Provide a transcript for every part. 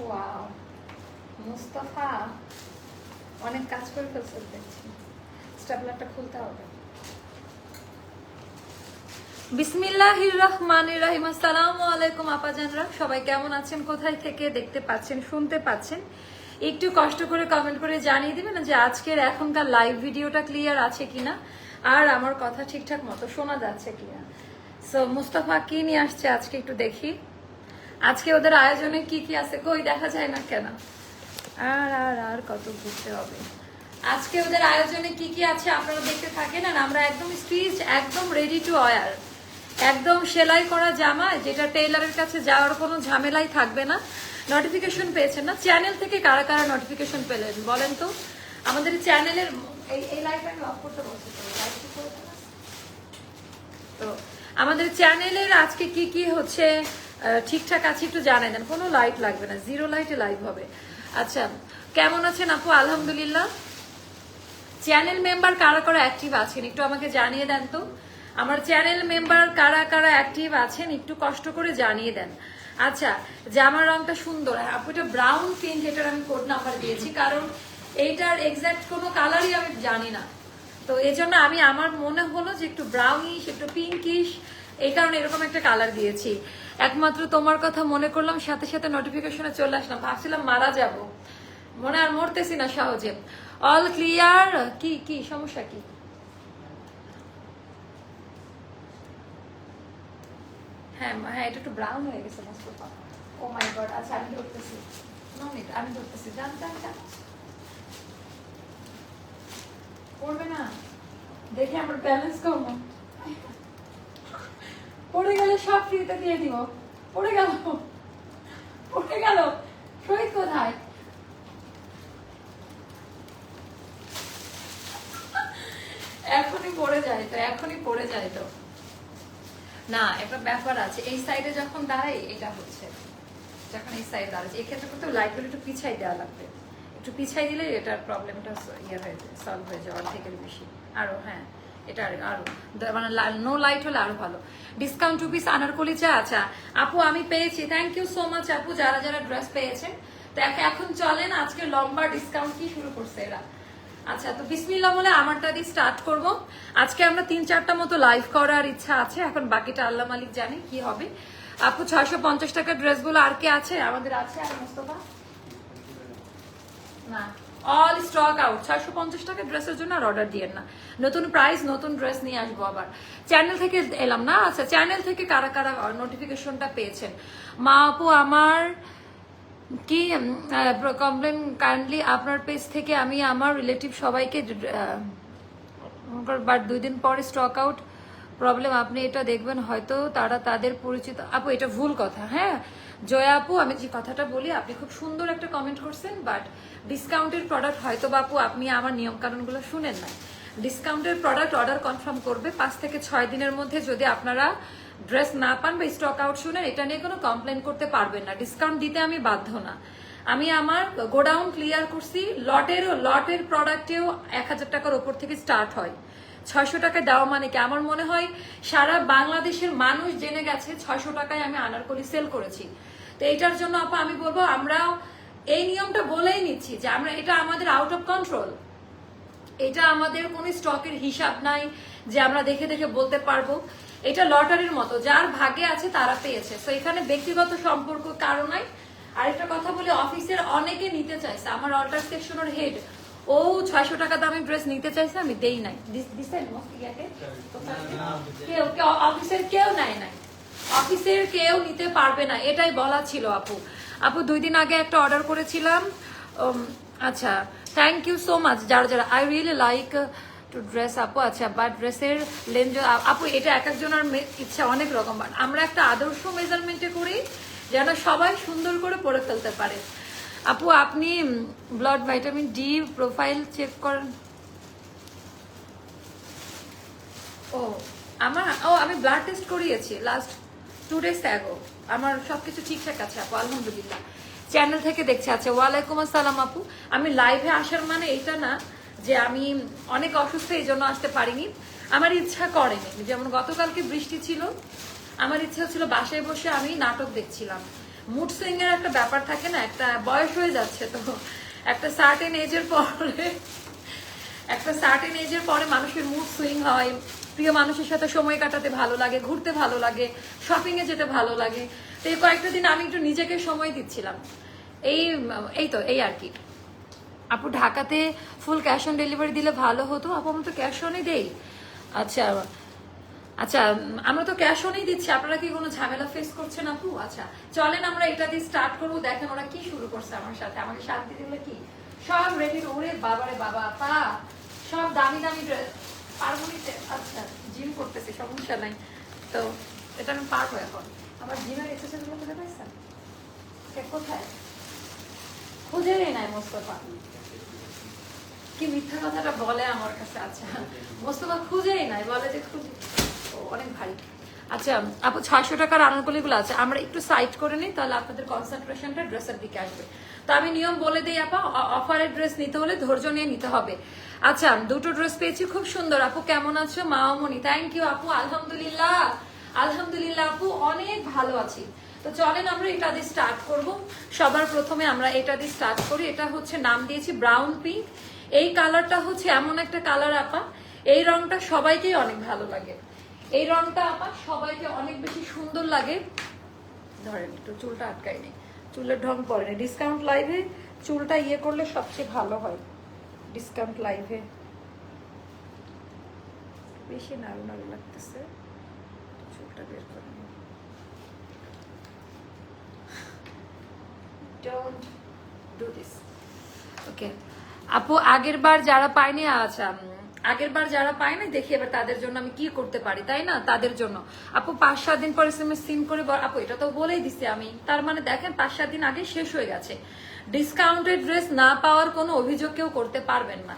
Wow, Mustafa অনেক কাজ করে ফেলছে দেখছি। স্টেপলারটা খুলতে হবে। বিসমিল্লাহির রহমানির রহিম। আসসালামু আলাইকুম আপাজানরা, সবাই কেমন আছেন? কোথায় থেকে দেখতে পাচ্ছেন, শুনতে পাচ্ছেন? একটু কষ্ট করে কমেন্ট করে জানিয়ে দিবেন যে আজকের এখনকার লাইভ ভিডিওটা ক্লিয়ার আছে কিনা, আর আমার কথা ঠিকঠাক মতো শোনা যাচ্ছে কিনা। সো মুস্তাফা কি নিয়ে আসছে আজকে একটু দেখি। আজকে ওদের আয়োজনে কি কি আছে, কই দেখা যায় না কেন? আর আর আর কত ঘুরতে হবে। আজকে ওদের আয়োজনে কি কি আছে আপনারা দেখতে থাকেন। আর আমরা একদম স্টিচ, একদম রেডি টু ওয়্যার, একদম সেলাই করা জামা, যেটা টেইলারের কাছে যাওয়ার কোনো ঝামেলাই থাকবে না। নোটিফিকেশন পেয়েছেন না? চ্যানেল থেকে কারা কারা নোটিফিকেশন পেলেন বলেন তো? আমাদের চ্যানেলের এই লাইট আমি অফ করতে বলছি তো। আমাদের চ্যানেলের আজকে কি কি হচ্ছে ঠিকঠাক আছে একটু জানাই দেন। কোনো লাইট লাগবে না, জিরো লাইটে লাইভ হবে। আচ্ছা, কেমন আছেন আপু? আলহামদুলিল্লাহ। চ্যানেল মেম্বার কারা কারা অ্যাক্টিভ আছেন একটু আমাকে জানিয়ে দেন তো। আমার চ্যানেল মেম্বার কারা কারা অ্যাক্টিভ আছেন একটু কষ্ট করে জানিয়ে দেন। আচ্ছা, জামার রংটা সুন্দর আপু, এটা ব্রাউন পিঙ্ক, এটার আমি কোড নাম্বার দিয়েছি কারণ এইটার এক্সাক্ট কোনো কালারই আমি জানি না, তো এই জন্য আমি আমার মনে হলো যে একটু ব্রাউনিশ একটু পিঙ্কিশ, এই কারণে এরকম একটা কালার দিয়েছি। একমাত্র তোমার কথা মনে করলাম, সাথে সাথে নোটিফিকেশনে চলে আসলাম, ভাবছিলাম মারা যাব, মনে আর মরতেছি না সহজে। All clear? কি কি সমস্যা কি? হ্যাঁ হ্যাঁ, এটা একটু ব্রাউন হয়ে গেছে মোস্তফা। ও মাই গড। আচ্ছা আমি ধরতেছি, আমি ধরতেছি। জানতাম পড়বে না দেখে আমার ব্যালেন্স কম, পড়ে গেলে সব ফ্রিতে দিয়ে দিব। পড়ে গেল, পড়ে গেল। শহীদ কোথায়? এখনই পড়ে যায় তো, এখনই পড়ে যায় তো। না, একটা ব্যাপার আছে, এই সাইডে যখন দাঁড়াই এটা হচ্ছে, যখন এই সাইডে দাঁড়াচ্ছে এক্ষেত্রে কিন্তু লাইটগুলো একটু পিছাই দেওয়া লাগবে। একটু পিছাই দিলে এটার প্রবলেমটা ইয়ে হয়ে যায়, সলভ হয়ে যায় অর্ধেকের বেশি। আরো হ্যাঁ, এটা আরো মানে নো লাইট হলে আরো ভালো। ডিসকাউন্ট 2 পিস আনারকলি চা। আচ্ছা আপু আমি পেয়েছি, থ্যাংক ইউ সো মাচ আপু যারা যারা ড্রেস পেয়েছেন। তো এখন চলেন আজকে লম্বা ডিসকাউন্ট কি শুরু করছে এরা। আচ্ছা, তো বিসমিল্লাহ বলে আমারটা দিয়ে স্টার্ট করব। আজকে আমরা 3-4টা মতো লাইভ করার ইচ্ছা আছে, এখন বাকিটা আল্লাহ মালিক জানে কি হবে। আপু 650 টাকার ড্রেসগুলো আর কে আছে? আমাদের আছে আর মোস্তফা না, অল স্টক আউট। 650 টাকার ড্রেসের জন্য আর অর্ডার দিয়েন না, নতুন প্রাইস নতুন ড্রেস নিয়ে আসবো আবার। চ্যানেল থেকে এলাম না। আচ্ছা, চ্যানেল থেকে কারা কারা নোটিফিকেশনটা পেয়েছেন? মা আপু আমার কি কমপ্লেন কাইন্ডলি আপনার পেজ থেকে আমি আমার রিলেটিভ সবাইকে, বাট 2 দিন পরে স্টক আউট প্রবলেম, আপনি এটা দেখবেন হয়তো তারা তাদের পরিচিত। আপু এটা ভুল কথা। হ্যাঁ জয়া আপু, আমি যে কথাটা বলি, আপনি খুব সুন্দর একটা কমেন্ট করছেন, বাট ডিসকাউন্টের প্রোডাক্ট হয়তো বাপু আপনি আমার নিয়ম কানুনগুলো শুনেন না। ডিসকাউন্টের প্রোডাক্ট অর্ডার কনফার্ম করবে 5 থেকে 6 দিনের মধ্যে। যদি আপনারা ড্রেস না পান বা স্টক আউট শুনেন, এটা নিয়ে কোনো কমপ্লেন করতে পারবেন না, ডিসকাউন্ট দিতে আমি বাধ্য না। আমি আমার গোডাউন ক্লিয়ার করছি, লটের প্রোডাক্টেও 1000 টাকার উপর থেকে স্টার্ট হয়। 600 টাকায় দেওয়া মানে কি? আমার মনে হয় সারা বাংলাদেশের মানুষ জেনে গেছে 600 টাকায় আমি আনারকলি সেল করেছি। তো এইটার জন্য আপা আমি বলবো, আমরা এই নিয়মটা বলেই নিচ্ছি যে আমরা, এটা আমাদের আউট অফ কন্ট্রোল, এটা আমাদের কোনো স্টকের হিসাব নাই যে আমরা দেখে দেখে বলতে পারবো। এটা লটারির মতো, যার ভাগে আছে তারা পেয়েছে। তো এখানে ব্যক্তিগত সম্পর্ক কারো নাই। আরেকটা কথা বলি, অফিসের অনেকে নিতে চাইছে, আমার অল্টার সেকশনের হেড, ও 600 টাকা দামে ড্রেস নিতে চাইছে, আমি দেই নাই। অফিসের কেউ নেয় নাই, অফিসের কেউ নিতে পারবে না, এটাই বলা ছিল আপু। আপু 2 দিন আগে একটা অর্ডার করেছিলাম। আচ্ছা, থ্যাংক ইউ সো মাচ যারা যারা। I really like to dress আপু। আচ্ছা, বাট ড্রেসের লেন্থ আপু এটা এক একজনের ইচ্ছা অনেক রকম, বাট আমরা একটা আদর্শ মেজারমেন্টে করি যেন সবাই সুন্দর করে পরে ফেলতে পারে। আপু আপনি blood vitamin D profile check করেন? আমি ব্লাড টেস্ট করিয়েছি লাস্ট 2 days ago, আমার সবকিছু ঠিকঠাক আছে আপু আলহামদুলিল্লাহ। চ্যানেল থেকে দেখছে। আচ্ছা, ওয়ালাইকুম আসসালাম আপু। আমি লাইভে আসার মানে এটা না যে আমি অনেক অসুস্থ এই জন্য আসতে পারিনি, আমার ইচ্ছা করেনি। যেমন গতকালকে বৃষ্টি ছিল, আমার ইচ্ছা ছিল বাসায় বসে আমি নাটক দেখছিলাম, মুড সুইং এর একটা ব্যাপার থাকে না, একটা বয়স হয়ে যাচ্ছে তো, একটা সার্টেন এজের পরে মানুষের মুড সুইং হয়, প্রিয় মানুষের সাথে সময় কাটাতে ভালো লাগে, ঘুরতে ভালো লাগে, শপিং এ যেতে ভালো লাগে। তো এই কয়েকটা দিন আমি একটু নিজেকে সময় দিচ্ছিলাম, এই আর কি। আপু ঢাকাতে ফুল ক্যাশ অন ডেলিভারি দিলে ভালো হতো। আপু আমরা তো ক্যাশ অনই দেই। আচ্ছা আচ্ছা, আমরা তো ক্যাশ অনই দিচ্ছি, আপনারা কি কোনো ঝামেলা ফেস করছেন আপু? আচ্ছা চলেন আমরা এটা দিয়ে স্টার্ট করবো। দেখেন ওরা কি শুরু করছে আমার সাথে, আমাকে শান্তি দিলে কি সব রেডি। ওরে বাবারে বাবা, পা সব দামি দামি ড্রেস। পারবো নিতে? আচ্ছা জিম করতেছি, সমস্যা নাই। তো এটা আমি পারবো এখন। আমার জিমের এক্সারসাইজ গুলো খুঁজে পাইছেন? কোথায় খুঁজেই নাই মোস্তফা, কি মিথ্যা কথাটা বলে আমার কাছে। আচ্ছা মোস্তফা খুঁজেই নাই, বলে যে খুঁজে, অনেক ভারী। আচ্ছা আপু 600 টাকার আনারকলিগুলো আছে, আমরা একটু সাইড করে নিই, তাহলে আপনাদের কনসেন্ট্রেশনটা ড্রেসের দিকে আসবে। তো আমি নিয়ম বলে দিই আপা, অফারের ড্রেস নিতে হলে ধৈর্য নিয়ে নিতে হবে। আচ্ছা দুটো ড্রেস পেয়েছি, খুব সুন্দর। আপু কেমন আছো? মামনি থ্যাংক ইউ আপু। আলহামদুলিল্লাহ আলহামদুলিল্লাহ আপু, অনেক ভালো আছি। তো চলেন আমরা এটা দিয়ে স্টার্ট করব। সবার প্রথমে আমরা এটা দিয়ে স্টার্ট করি। এটা হচ্ছে নাম দিয়েছি ব্রাউন পিঙ্ক। এই কালারটা হচ্ছে এমন একটা কালার আপা, এই রংটা সবাইকেই অনেক ভালো লাগে। এই রংটা আপা সবাইকে অনেক বেশি সুন্দর লাগে। ধরেন একটু চুলটা আটকাই নেই, চুলের ঢং পড়ে না। ডিসকাউন্ট লাইভে চুলটা ইয়ে করলে সবচেয়ে ভালো হয়। ডিসকাউন্ট লাইভে বেশি নাড়ু নাড়ু লাগতেছে, চুলটা বের করে নিই। Don't do this. ওকে আপু, আগের বার যারা পায়নি, আচ্ছা আগের বার যারা পায় না, দেখি এবার তাদের জন্য আমি কি করতে পারি, তাই না? তাদের জন্য আপু 5-7 দিন পরে সিম করে আপু এটা তো বলেই দিছি আমি, তার মানে দেখেন 5-7 দিন আগে শেষ হয়ে গেছে। ডিসকাউন্টেড ড্রেস না পাওয়ার কোনো অভিযোগ কেউ করতে পারবেন না।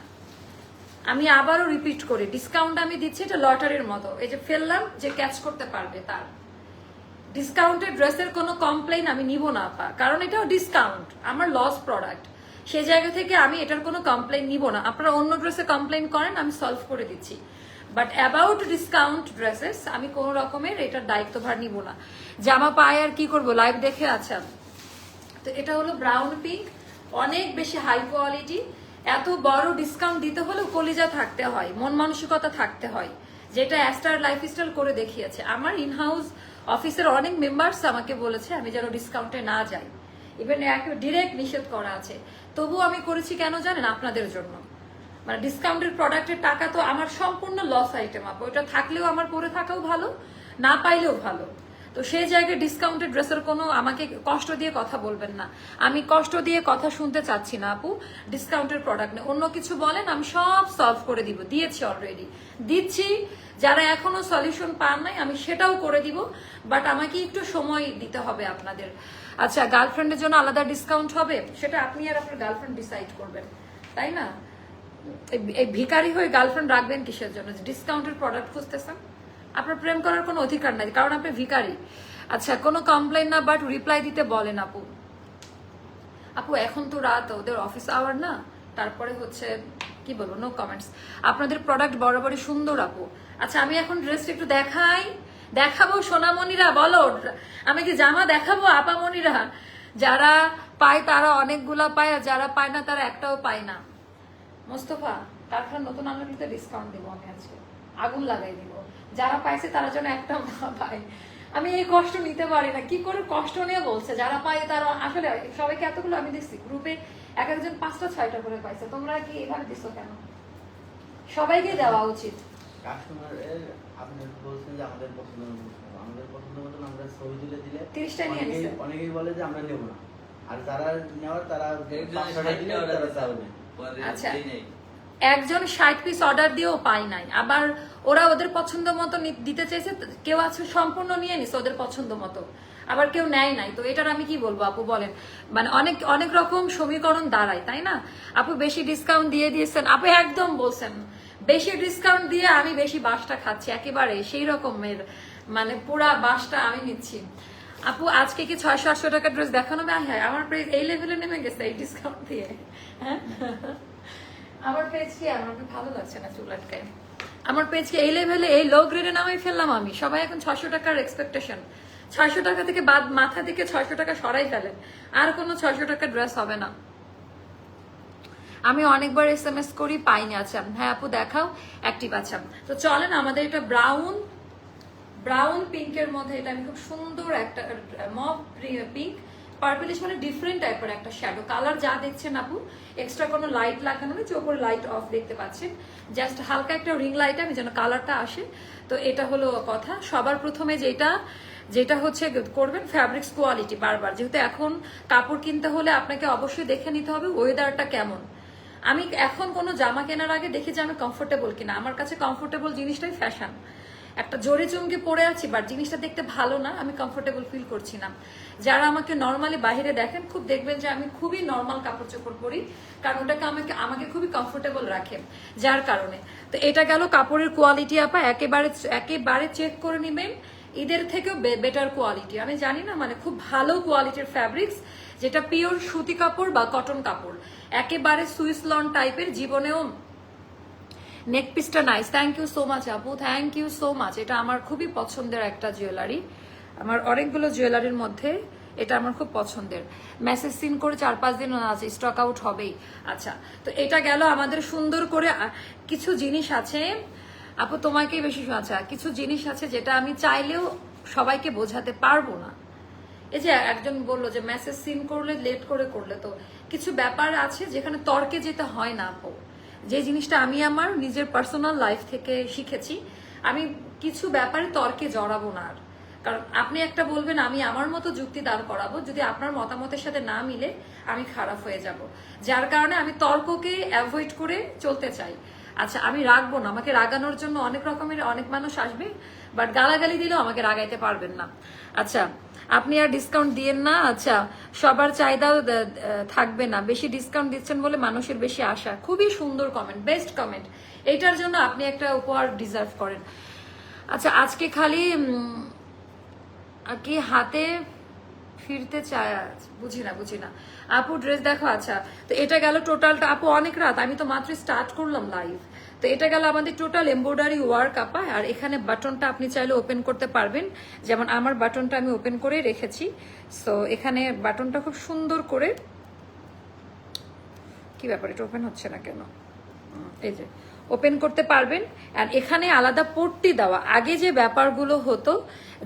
আমি আবারও রিপিট করি, ডিসকাউন্ট আমি দিচ্ছি, এটা লটারির মতো। এই যে ফেললাম, যে ক্যাচ করতে পারবে তার। ডিসকাউন্টেড ড্রেসের কোনো কমপ্লেইন আমি নিব না আপা, কারণ এটাও ডিসকাউন্ট, আমার লস প্রোডাক্ট। সেই জায়গা থেকে আমি এটার কোনো কমপ্লেইন নিব না। আপনারা অন্য ড্রেসে কমপ্লেইন করেন, আমি সলভ করে দিচ্ছি, বাট অ্যাবাউট ডিসকাউন্ট ড্রেসেস আমি কোনো রকমের এটার দায়িত্বভার নিব না। জামা পায় আর কি করবো, লাইভ দেখে আছেন। তো এটা হলো ব্রাউন পিঙ্ক, অনেক বেশি হাই কোয়ালিটি। এত বড় ডিসকাউন্ট দিতে হলেও কলিজা থাকতে হয়, মন মানসিকতা থাকতে হয়, যেটা অ্যাস্টার লাইফস্টাইল করে দেখিয়েছে। আমার ইনহাউস অফিসের অনেক মেম্বার্স আমাকে বলেছে আমি যেন ডিসকাউন্টে না যাই, ইভেন ডিরেক্ট নিষেধ করা আছে। তবু আমি করেছি কেন জানেন? আপনাদের জন্য। মানে ডিসকাউন্টের প্রোডাক্টের টাকা তো আমার সম্পূর্ণ লস আইটেম আপু, ওটা থাকলেও আমার পরে থাকাও ভালো, না পাইলেও ভালো। তো সেই জায়গায় ডিসকাউন্টেড ড্রেসের কোনো আমাকে কষ্ট দিয়ে কথা বলবেন না, আমি কষ্ট দিয়ে কথা শুনতে চাচ্ছি না আপু। ডিসকাউন্টের প্রোডাক্ট নেই, অন্য কিছু বলেন, আমি সব সলভ করে দিব, দিয়েছি অলরেডি, দিচ্ছি। যারা এখনো সলিউশন পান নাই আমি সেটাও করে দিব, বাট আমাকে একটু সময় দিতে হবে আপনাদের। আচ্ছা গার্লফ্রেন্ডের জন্য আলাদা ডিসকাউন্ট হবে, সেটা আপনি আর আপনার গার্লফ্রেন্ড ডিসাইড করবেন, তাই না? এই ভিখারি হয়ে গার্লফ্রেন্ড রাখবেন কিসের জন্য? ডিসকাউন্টের প্রোডাক্ট খুঁজতেছেন? আপনার প্রেম করার কোনো অধিকার নাই, কারণ আপনি ভিখারি। আচ্ছা কোনো কমপ্লেন না, বাট রিপ্লাই দিতে বলেন আপু। আপু এখন তো রাত, ওদের অফিস আওয়ার না, তারপরে হচ্ছে কি বলবো, নো কমেন্টস। আপনাদের প্রোডাক্ট বরাবরই সুন্দর আপু। আচ্ছা আমি এখন ড্রেসটা একটু দেখাবো সোনামণিরা, বলো আমি কি জামা দেখাবো আপামণিরা? যারা পায় তারা অনেকগুলা পায়, আর যারা পায় না তারা একটাও পায় না। মোস্তফা কারখানা নতুন আনলে ডিসকাউন্ট দিব আমি, আজকে আগুন লাগাই দিব। যারা পাইছে তারা যেন একটাও না পায়। আমি এই কষ্ট নিতে পারি না, কি করে কষ্ট নিয়ে বলছে যারা পায় তারা। আসলে সবাইকে এতগুলো আমি দিচ্ছি গ্রুপে, এক একজন 5টা-6টা করে পাইছে, তোমরা কি এভাবে দিচ্ছ কেন? সবাইকে দেওয়া উচিত। কাস্টমারের আপনি বলছেন যে আমাদের পছন্দ মতন আমরা ছবি তুলে দিলে 30টা নিয়ে নিছে। অনেকেই বলে যে আমরা নেব না, আর যারা নেওয়ার তারা 500টা দিলে তারা চাবে। আচ্ছা একজন 60 পিস অর্ডার দিয়েও পায় নাই, আবার ওরা ওদের পছন্দ মতো দিতে চাইছে, কেউ আছে সম্পূর্ণ নিয়ে নিছে ওদের পছন্দ মতো, আবার কেউ নেয় নাই। তো এটার আমি কি বলবো আপু বলেন? মানে অনেক অনেক রকম সমীকরণ দাঁড়ায়, তাই না? আপু বেশি ডিসকাউন্ট দিয়ে দিয়েছেন, আপু একদম বলছেন বেশি ডিসকাউন্ট দিয়ে আমি বেশি বাসটা খাচ্ছি, একেবারে সেই রকমের, মানে পুরা বাসটা আমি নিচ্ছি। আপু আজকে কি 600-800 টাকার ড্রেস দেখানো? হ্যাঁ আমার প্রাইস এই লেভেলে নেমে গেছে এই ডিসকাউন্ট দিয়ে। হ্যাঁ আমার পেজ কি আমার ভালো লাগছে না চুল আটকায়, আমার পেজ কি এই লেভেলে এই লো গ্রেডে নামাই ফেললাম আমি। সবাই এখন 600 টাকার এক্সপেকটেশন, 600 টাকা থেকে বাদ, মাথা থেকে 600 টাকা সরাই ফেলেন, আর কোনো 600 টাকা ড্রেস হবে না। আমি অনেকবার SMS করি, পাইনি। আচ্ছা হ্যাঁ আপু দেখাও, অ্যাক্টিভ। আচ্ছা তো চলেন, আমাদের এটা ব্রাউন পিঙ্কের মধ্যে, এটা আমি খুব সুন্দর একটা মভ পিঙ্ক পার্পলিশ, মানে ডিফারেন্ট টাইপের একটা শ্যাডো কালার। যা দেখছেন আপু এক্সট্রা কোনো লাইট লাগানো নেই, চোখের লাইট অফ দেখতে পাচ্ছেন, জাস্ট হালকা একটা রিং লাইট আমি যেন কালারটা আসে। তো এটা হলো কথা। সবার প্রথমে যেটা হচ্ছে করবেন ফ্যাব্রিক্স কোয়ালিটি। বারবার যেহেতু এখন কাপড় কিনতে হলে আপনাকে অবশ্যই দেখে নিতে হবে ওয়েদারটা কেমন। আমি এখন কোনো জামা কেনার আগে দেখি যে আমি কমফোর্টেবল কিনা। আমার কাছে কমফোর্টেবল জিনিসটাই ফ্যাশন। একটা জোরে চুমকে পরে আছি বাট জিনিসটা দেখতে ভালো না, আমি কমফোর্টেবল ফিল করছি না। যারা আমাকে নর্মালি বাইরে দেখেন খুব দেখবেন যে আমি খুবই নর্মাল কাপড় চোপড় পরি, কারণ ওটাকে আমাকে খুবই কমফোর্টেবল রাখে, যার কারণে। তো এটা গেল কাপড়ের কোয়ালিটি আপা, একেবারে চেক করে নেবেন। ঈদের থেকেও বেটার কোয়ালিটি, আমি জানি না, মানে খুব ভালো কোয়ালিটির ফ্যাব্রিক্স, যেটা পিওর সুতি কাপড় বা কটন কাপড়, একেবারে সুইস লন টাইপের। জীবনেও নেক পিসটা nice, thank you so much আপু, থ্যাংক ইউ সো মাচ। এটা আমার খুবই পছন্দের একটা জুয়েলারি, আমার অনেকগুলো জুয়েলারির মধ্যে এটা আমার খুব পছন্দের। মেসেজ সিন করে 4-5 দিন আছে, স্টক আউট হবেই। আচ্ছা তো এটা গেল আমাদের সুন্দর করে। কিছু জিনিস আছে আপু তোমাকেই বেশি, আচ্ছা কিছু জিনিস আছে যেটা আমি চাইলেও সবাইকে বোঝাতে পারবো না। এই যে একজন বললো যে মেসেজ সিন করলে লেট করলে, তো কিছু ব্যাপার আছে যেখানে তর্কে যেতে হয় না আপু। যে জিনিসটা আমি আমার নিজের পার্সোনাল লাইফ থেকে শিখেছি, আমি কিছু ব্যাপারে তর্কে জড়াবো না আর। কারণ আপনি একটা বলবেন, আমি আমার মতো যুক্তি দাঁড় করাবো, যদি আপনার মতামতের সাথে না মিলে আমি খারাপ হয়ে যাব, যার কারণে আমি তর্ককে অ্যাভয়েড করে চলতে চাই। আচ্ছা আমি রাখবো না, আমাকে রাগানোর জন্য অনেক মানুষ আসবে, বাট গালাগালি দিলেও আমাকে রাগাইতে পারবেন না। আচ্ছা আপনি আর ডিসকাউন্ট দিয়েন না। আচ্ছা সবার চাহিদাও থাকবে না, বেশি ডিসকাউন্ট দিচ্ছেন বলে মানুষের বেশি আশা। খুবই সুন্দর কমেন্ট, বেস্ট কমেন্ট, এইটার জন্য আপনি একটা উপহার ডিজার্ভ করেন। আচ্ছা আজকে খালি কি হাতে ফিরতে চায়, বুঝি না আপু ড্রেস দেখো। আচ্ছা তো এটা গেল টোটালটা আপু, অনেক রাত, আমি তো মাত্র স্টার্ট করলাম লাইভ। তো এটা গেল আমাদের টোটাল এমব্রয়ডারি ওয়ার্ক আপা। আর এখানে বাটনটা আপনি চাইলে ওপেন করতে পারবেন, যেমন আমার বাটনটা আমি ওপেন করে রেখেছি। সো এখানে বাটনটা খুব সুন্দর করে, কি ব্যাপার এটা ওপেন হচ্ছে না কেন, এই যে ওপেন করতে পারবেন। আর এখানে আলাদা পট্টি দেওয়া। আগে যে ব্যাপারগুলো হতো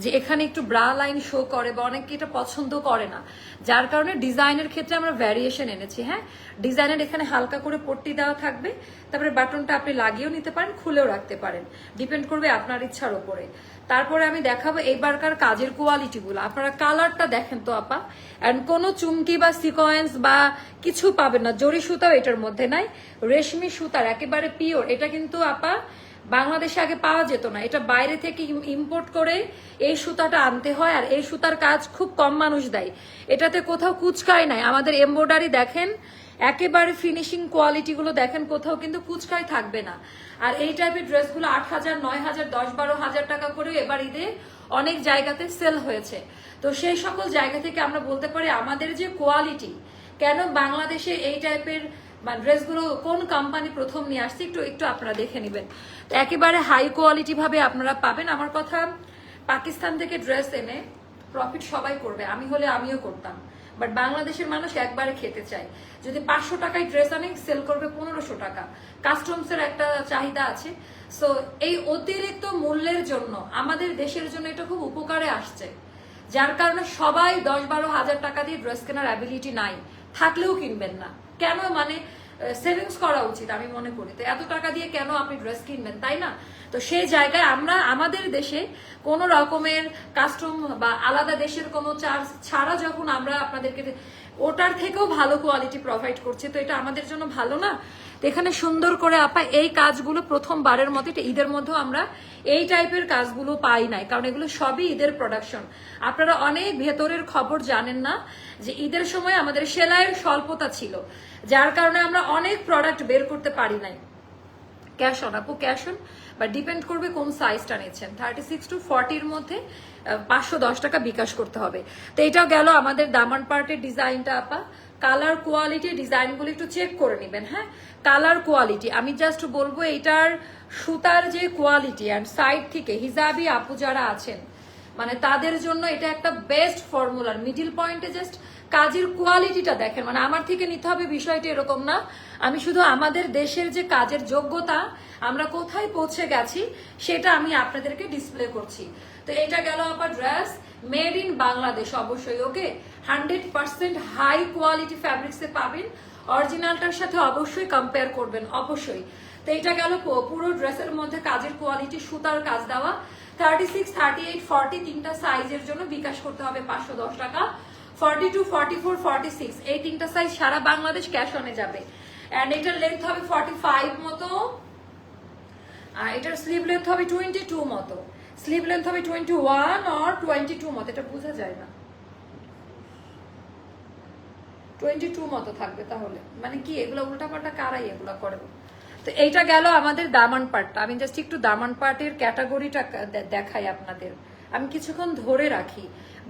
যে এখানে একটু ব্রা লাইন শো করে, বা অনেকে এটা পছন্দ করে না, যার কারণে ডিজাইনের ক্ষেত্রে আমরা ভ্যারিয়েশন এনেছি। হ্যাঁ ডিজাইনের এখানে হালকা করে পট্টি দেওয়া থাকবে, তারপরে বাটনটা আপনি লাগিয়েও নিতে পারেন, খুলেও রাখতে পারেন, ডিপেন্ড করবে আপনার ইচ্ছার উপরে। তারপরে আমি দেখাবো এইবারকার কাজের কোয়ালিটিগুলো, আপনারা কালারটা দেখেন তো আপা। অ্যান্ড কোনো চুমকি বা সিকোয়েন্স বা কিছু পাবেন না, জরি সুতাও এটার মধ্যে নাই, রেশমি সুতার একেবারে পিওর। এটা কিন্তু আপা বাংলাদেশে আগে পাওয়া যেত না, এটা বাইরে থেকে ইম্পোর্ট করে এই সুতাটা আনতে হয়। আর এই সুতার কাজ খুব কম মানুষ দেয়, এটাতে কোথাও কুচকাই নাই। আমাদের এমব্রয়ডারি দেখেন, একেবারে ফিনিশিং কোয়ালিটি গুলো দেখেন, কোথাও কিন্তু কুচকাই থাকবে না। আর এই টাইপের ড্রেসগুলো 8,000, 9,000, 10-12,000 টাকা করে এবার ঈদে অনেক জায়গাতে সেল হয়েছে। তো সেই সকল জায়গা থেকে আমরা বলতে পারি আমাদের যে কোয়ালিটি, কেন বাংলাদেশে এই টাইপের ড্রেসগুলো কোন কোম্পানি প্রথম নিয়ে আসছে একটু আপনারা দেখে নেবেন। তো একেবারে হাই কোয়ালিটি ভাবে আপনারা পাবেন। আমার কথা, পাকিস্তান থেকে ড্রেস এনে প্রফিট সবাই করবে, আমি হলে আমিও করতাম, বাট বাংলাদেশের মানুষ একবারে খেতে চায়। যদি 500 টাকায় ড্রেস আনে সেল করবে 1500 টাকা, কাস্টমসের একটা চাহিদা আছে। সো এই অতিরিক্ত মূল্যের জন্য আমাদের দেশের জন্য এটা খুব উপকারে আসছে, যার কারণে সবাই 10-12 হাজার টাকা দিয়ে ড্রেস কেনার অ্যাবিলিটি নাই, থাকলেও কিনবেন না। কেন, মানে সেভিংস করা উচিত আমি মনে করি। তো এত টাকা দিয়ে কেন আপনি ড্রেস কিনবেন, তাই না? তো সেই জায়গায় আমরা আমাদের দেশে কোনো রকমের কাস্টম বা আলাদা দেশের কোনো চার্জ ছাড়া যখন আমরা আপনাদেরকে ওটার থেকেও ভালো কোয়ালিটি প্রোভাইড করছি, তো এটা আমাদের জন্য ভালো না? তো এখানে সুন্দর করে আপা এই কাজগুলো প্রথমবারের মতো এটা ঈদের মধ্যেও আমরা এই টাইপের কাজগুলো পাই নাই, কারণ এগুলো সবই ঈদের প্রোডাকশন। আপনারা অনেক ভেতরের খবর জানেন না যে ঈদের সময় আমাদের সেলাইয়ের স্বল্পতা ছিল, যার কারণে আমরা অনেক প্রোডাক্ট বের করতে পারি নাই। ক্যাশ অন আপু, ক্যাশ অন, বা ডিপেন্ড করবে কোন সাইজটা নিচ্ছেন। 36 to 40-র মধ্যে 510 টাকা বিকাশ করতে হবে। তো এটাও গেল আমাদের দামান পার্টের ডিজাইনটা আপা। কালার কোয়ালিটি ডিজাইনগুলো একটু চেক করে নেবেন। হ্যাঁ কালার কোয়ালিটি আমি জাস্ট বলবো, এটার সুতার যে কোয়ালিটি অ্যান্ড সাইড থেকে হিজাবি আপু যারা আছেন মানে তাদের জন্য এটা একটা বেস্ট ফর্মুলার। মিডিল পয়েন্টে জাস্ট কাজের কোয়ালিটিটা দেখেন, মানে আমার থেকে নিতে হবে বিষয়টা এরকম না। আমি শুধু আমাদের দেশের যে কাজের যোগ্যতা আমরা কোথায় পৌঁছে গেছি সেটা আমি আপনাদেরকে ডিসপ্লে করছি। তো এটা গেল আমার ড্রেস মেড ইন বাংলাদেশ, অবশ্যই ওকে 100% হাই কোয়ালিটি ফ্যাব্রিক্সে পাবেন। অরিজিনালটার সাথে অবশ্যই কম্পেয়ার করবেন অবশ্যই। তো এটা গেল পুরো ড্রেসের মধ্যে কাজের কোয়ালিটি, সুতার কাজ দেওয়া। 36, 38, 40 তিনটা সাইজের জন্য বিকাশ করতে হবে 510 টাকা। 42, 44, 46 এই তিনটা সাইজ সারা বাংলাদেশ ক্যাশ অনে যাবে। এন্ড এটার লেন্থ হবে 45 মতো, আর এটার স্লিভ লেন্থ হবে 22 মতো। স্লিভ লেন্থ হবে 21 আর 22 মতো, এটা বোঝা যায় না, 22 মতো থাকবে। তাহলে মানে কি এগুলো উল্টাপাল্টা কারাই এগুলো করে। তো এইটা গেল আমাদের দামান পার্টটা। আমি জাস্ট একটু দামান পার্টের ক্যাটাগরিটা দেখাই আপনাদের। আমি কিছুক্ষণ ধরে রাখি,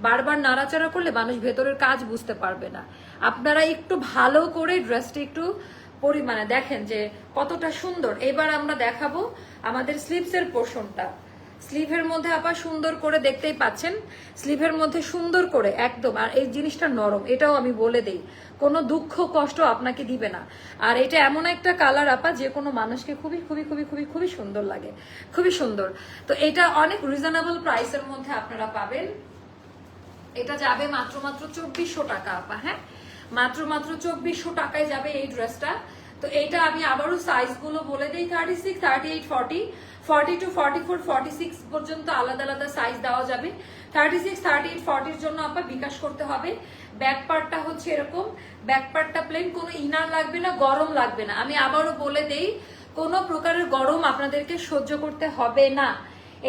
বারবার নাড়াচাড়া করলে মানুষ ভেতরের কাজ বুঝতে পারবে না। আপনারা একটু ভালো করে ড্রেসটা একটু পরিমাণে দেখেন যে কতটা সুন্দর। এবার আমরা দেখাবো আমাদের স্লিভসের পোর্শনটা। স্লিভের মধ্যে আবার সুন্দর করে দেখতেই পাচ্ছেন, স্লিভের মধ্যে সুন্দর করে একদম। আর এই জিনিসটা নরম, এটাও আমি বলে দেই, কোনো দুঃখ কষ্ট আপনাকে দিবে না। আর এটা এমন একটা কালার আপা যে কোনো মানুষকে খুবই খুবই খুবই খুবই খুবই সুন্দর লাগে, খুবই সুন্দর। তো এটা অনেক রিজনেবল প্রাইসের মধ্যে আপনারা পাবেন। এটা যাবে মাত্র 2400 টাকা আপা, হ্যাঁ মাত্র 2400 টাকায় যাবে এই ড্রেসটা। তো এইটা আমি আবারও সাইজ গুলো বলে দিই, 36, 38, 40, 42, 44, 46 পর্যন্ত আলাদা আলাদা সাইজ দেওয়া যাবে। 36, 38, 40 জন্য আপা বিকাশ করতে হবে। ব্যাক পার্টটা হচ্ছে এরকম, ব্যাক পার্টটা প্লেন, কোনো ইনার লাগবে না, গরম লাগবে না। আমি আবারও বলে দেই, কোনো প্রকারের গরম আপনাদেরকে সহ্য করতে হবে না।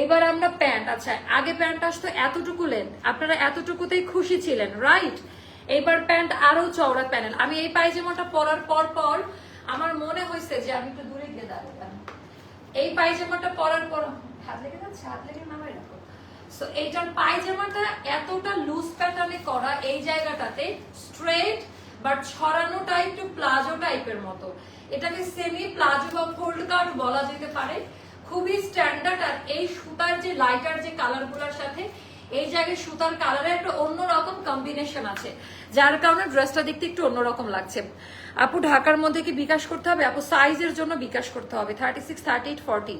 এবার আমরা প্যান্ট, আচ্ছা আগে প্যান্ট আসতো এতটুকু লেন্থ, আপনারা এতটুকুতেই খুশি ছিলেন, রাইট? এবার প্যান্ট আরো চওড়া প্যানেল। আমি এই পায়জামাটা পরার পর আমার মনে হয়েছে যে আমি একটু দূরে গিয়ে দাঁড়াতাম। এই পায়জামাটা পরার পর হাত লেগে যাচ্ছে, হাত লেগে নামাই রাখো। সো এইটার পায়জামাটা এতটা লুজ প্যাটার্নে করা, এই জায়গাটাতে স্ট্রেট বাট ছড়ানোটা একটু প্লাজো টাইপের মতো। এটাকে সেমি প্লাজো বা ফোল্ড কাট বলা যেতে পারে। খুবই স্ট্যান্ডার্ড। আর এই সুতার যে লাইটার যে কালার গুলোর সাথে এই জায়গায় সুতার কালারের একটা অন্যরকম কম্বিনেশন আছে, যার কারণে ড্রেসটা দেখতে একটু অন্যরকম লাগছে। আপু ঢাকার মধ্যে কি বিকাশ করতে হবে? আপু সাইজের জন্য বিকাশ করতে হবে 36, 38, 40,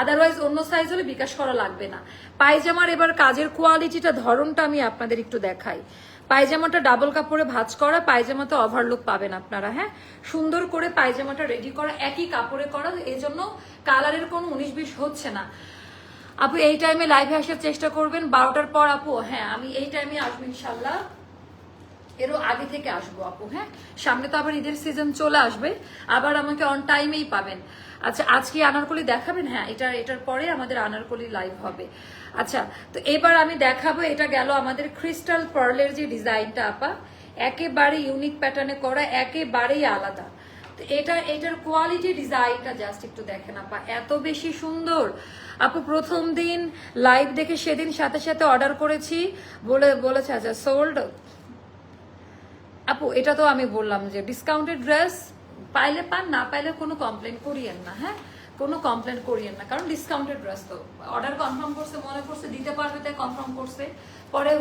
আদারওয়াইজ অন্য সাইজ হলে বিকাশ করা লাগবে না। পায়জামার এবার কাজের কোয়ালিটিটা, ধরনটা আমি আপনাদের একটু দেখাই। পায়জামাটা ডাবল কাপড়ে ভাঁজ করা, পায়জামাতে ওভারলুক পাবেন আপনারা, হ্যাঁ সুন্দর করে পায়জামাটা রেডি করা, একই কাপড়ে করা, এজন্য কালারের কোনো 19-20 হচ্ছে না। আপু এই টাইমে লাইভে আসার চেষ্টা করবেন 12টার পর। আপু হ্যাঁ আমি এই টাইমে আসবো ইনশাল্লাহ, এরও আগে থেকে আসবো আপু। হ্যাঁ সামনে তো আবার ঈদের সিজন চলে আসবে, আবার আমাকে অন টাইমেই পাবেন। আচ্ছা আজকে আনারকলি দেখাবেন? হ্যাঁ এটার পরে আমাদের আনারকলি লাইভ হবে। আচ্ছা তো এবার আমি দেখাবো, এটা গেল আমাদের ক্রিস্টাল পার্লের যে ডিজাইনটা আপা, একেবারে ইউনিক প্যাটার্নে করা, একেবারেই আলাদা। তো এটার কোয়ালিটি ডিজাইনটা জাস্ট একটু দেখেন আপা, এত বেশি সুন্দর। আপু প্রথম দিন লাইভ দেখে সেদিন সাথে সাথে অর্ডার করেছি বলেছে। আচ্ছা সোল্ড আপু, এটা তো আমি বললাম যে ডিসকাউন্টেড ড্রেস পাইলে পান, না পাইলে কোনো কমপ্লেন করিয়েন না, হ্যাঁ কোনো কমপ্লেন করিয়েন না, কারণ ডিসকাউন্টেড ড্রেস তো অর্ডার কনফার্ম করছে, মনে করছে দিতে পারবে তাই কনফার্ম করছে, পরে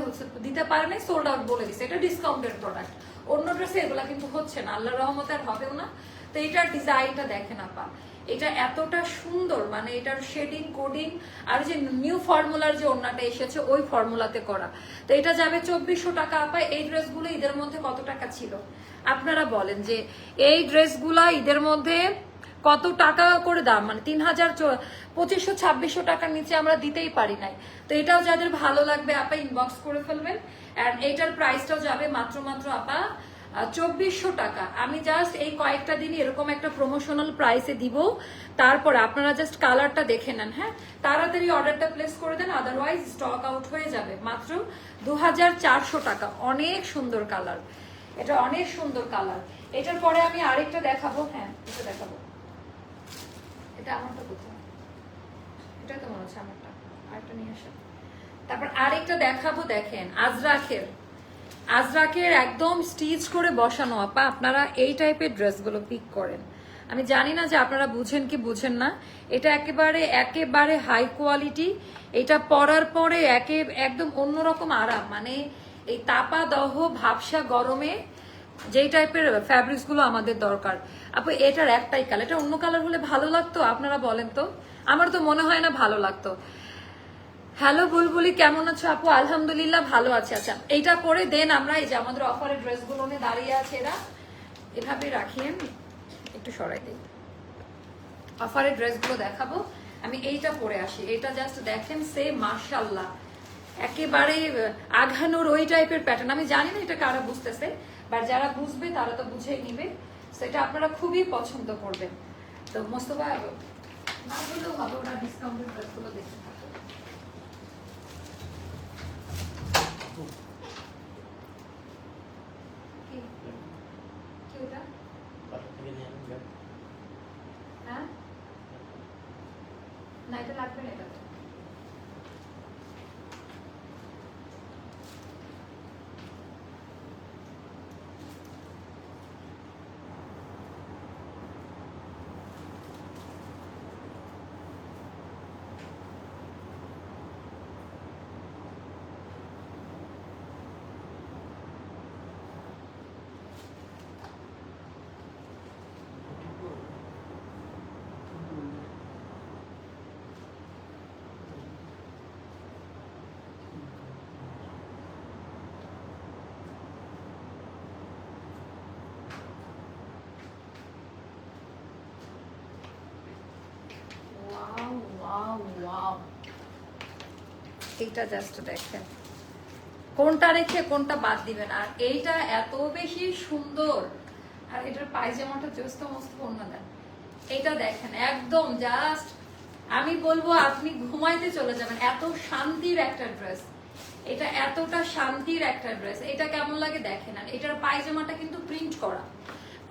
দিতে পারে নাই, সোল্ড আউট বলে দিচ্ছে। এটা ডিসকাউন্টেড প্রোডাক্ট, অন্য ড্রেসে এগুলা কিন্তু হচ্ছে না, আল্লাহর রহমতে আর হবেও না। তো এটার ডিজাইনটা দেখেন আপা, এটা এতটা সুন্দর, মানে এটার শেডিং কোডিং আর যে নিউ ফর্মুলার যে ওড়নাটা এসেছে ওই ফর্মুলাতে করা। তো এটা যাবে 2400 টাকা আপা। এই ড্রেসগুলো ঈদের মধ্যে কত টাকা ছিল আপনারা বলেন, যে এই ড্রেসগুলা ঈদের মধ্যে কত টাকা করে দাম, মানে 3000, 2500, 2600 টাকার নিচে আমরা দিতেই পারি নাই। তো এটাও যাদের ভালো লাগবে আপা ইনবক্স করে ফেলবেন। এন্ড এইটার প্রাইসটাও যাবে মাত্র আপা 2400 টাকা। আমি জাস্ট এই কয়েকটা দিনই এরকম একটা প্রমোশনাল প্রাইসে দিব, তারপর আপনারা জাস্ট কালারটা দেখে নেন, হ্যাঁ তাড়াতাড়ি অর্ডারটা প্লেস করে দেন, আদারওয়াইজ স্টক আউট হয়ে যাবে। মাত্র 2400 টাকা, অনেক সুন্দর কালার, এটা অনেক সুন্দর কালার। এটার পরে আমি আরেকটা দেখাবো, হ্যাঁ এটা দেখাবো, এটা আমারটা কোথায়, এটা তো মনে হচ্ছে আমারটা, আরেকটা নিয়ে আসেন। তারপর আরেকটা দেখাবো, দেখেন আজরাকের একদম স্টিচ করে বসানো আপা। আপনারা এই টাইপের ড্রেসগুলো পিক করেন, আমি জানি না যে আপনারা বুঝেন কি বুঝেন না, এটা একেবারে একেবারে হাই কোয়ালিটি। এটা পরার পরে একদম অন্যরকম আরাম, মানে এই তাপা দহ ভাবসা গরমে যেই টাইপের ফ্যাব্রিক্স গুলো আমাদের দরকার। আপু এটার একটাই কালার, এটা অন্য কালার হলে ভালো লাগতো? আপনারা বলেন তো, আমার তো মনে হয় না ভালো লাগতো। হ্যালো বুলবুলি, কেমন আছো আপু? আলহামদুলিল্লাহ ভালো আছে। আচ্ছা এইটা পরে দেন আমরা এই যে আমাদের অফারের ড্রেসগুলো নিয়ে দাঁড়িয়ে আছে, এরা এভাবে রাখিয়ে একটু সরাই দিই। অফারের ড্রেসগুলো দেখাবো, আমি এইটা পরে আসি। এটা জাস্ট দেখেন, সে মাশাআল্লাহ একেবারে আঘানোর ওই টাইপের প্যাটার্ন। আমি জানি না এটা কারা বুঝতেছে, বাট যারা বুঝবে তারা তো বুঝেই নিবে, সেটা আপনারা খুবই পছন্দ করবেন। তো মোস্তফা না বললেও হবে, ওরা ডিসকাউন্টের ড্রেসগুলো দেখে থাকো। কি কি ওটা? বাসা থেকে নিয়ে আসবেন। হ্যাঁ না, এটা লাগবে না, এটা ওয়াও ওয়াও ওয়াও। এইটা জাস্ট দেখেন, কোনটা রেখে কোনটা বাদ দিবেন। আর এইটা এত বেশি সুন্দর, আর এটার পায়জামাটা জোস্ত মস্ত অন্য দেন। এটা দেখেন একদম জাস্ট, আমি বলবো আপনি ঘুমাইতে চলে যাবেন, এত শান্তির একটা ড্রেস। এটা এতটা শান্তির একটা ড্রেস, এটা কেমন লাগে দেখেন। আর এটার পায়জামাটা কিন্তু প্রিন্ট করা,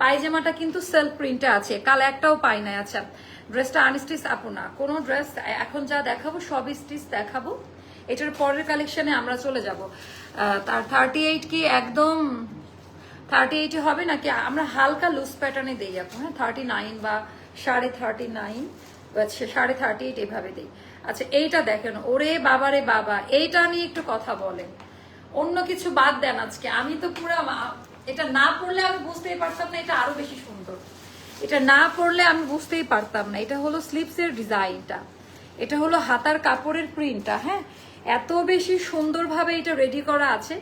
পায়জামাটা কিন্তু সেলফ প্রিন্টে আছে, কাল একটাও পাই নাই। আচ্ছা ড্রেসটা আনস্টিচ আপু না, কোনো ড্রেস এখন যা দেখাবো সবই স্টিচ দেখাবো। এটার পরের কালেকশনে আমরা চলে যাব। তার 38 কি একদম 38 হবে নাকি আমরা হালকা লুজ প্যাটার্নে দিই আপু? হ্যাঁ 39 বা 39.5, 38.5 এভাবে দিই। আচ্ছা এইটা দেখেন, ওরে বাবা রে বাবা, এইটা নিয়ে একটু কথা বলেন, অন্য কিছু বাদ দেন। আজকে আমি তো পুরো, এটা না পড়লে আমি বুঝতেই পারতাম না এটা আরো বেশি সুন্দর। এটা না পড়লে আমি বুঝতেই পারতাম না। এটা হলো স্লিপসের ডিজাইনটা, এটা হলো হাতার কাপড়ের প্রিন্টটা। হ্যাঁ এত বেশি সুন্দরভাবে এটা রেডি করা আছে,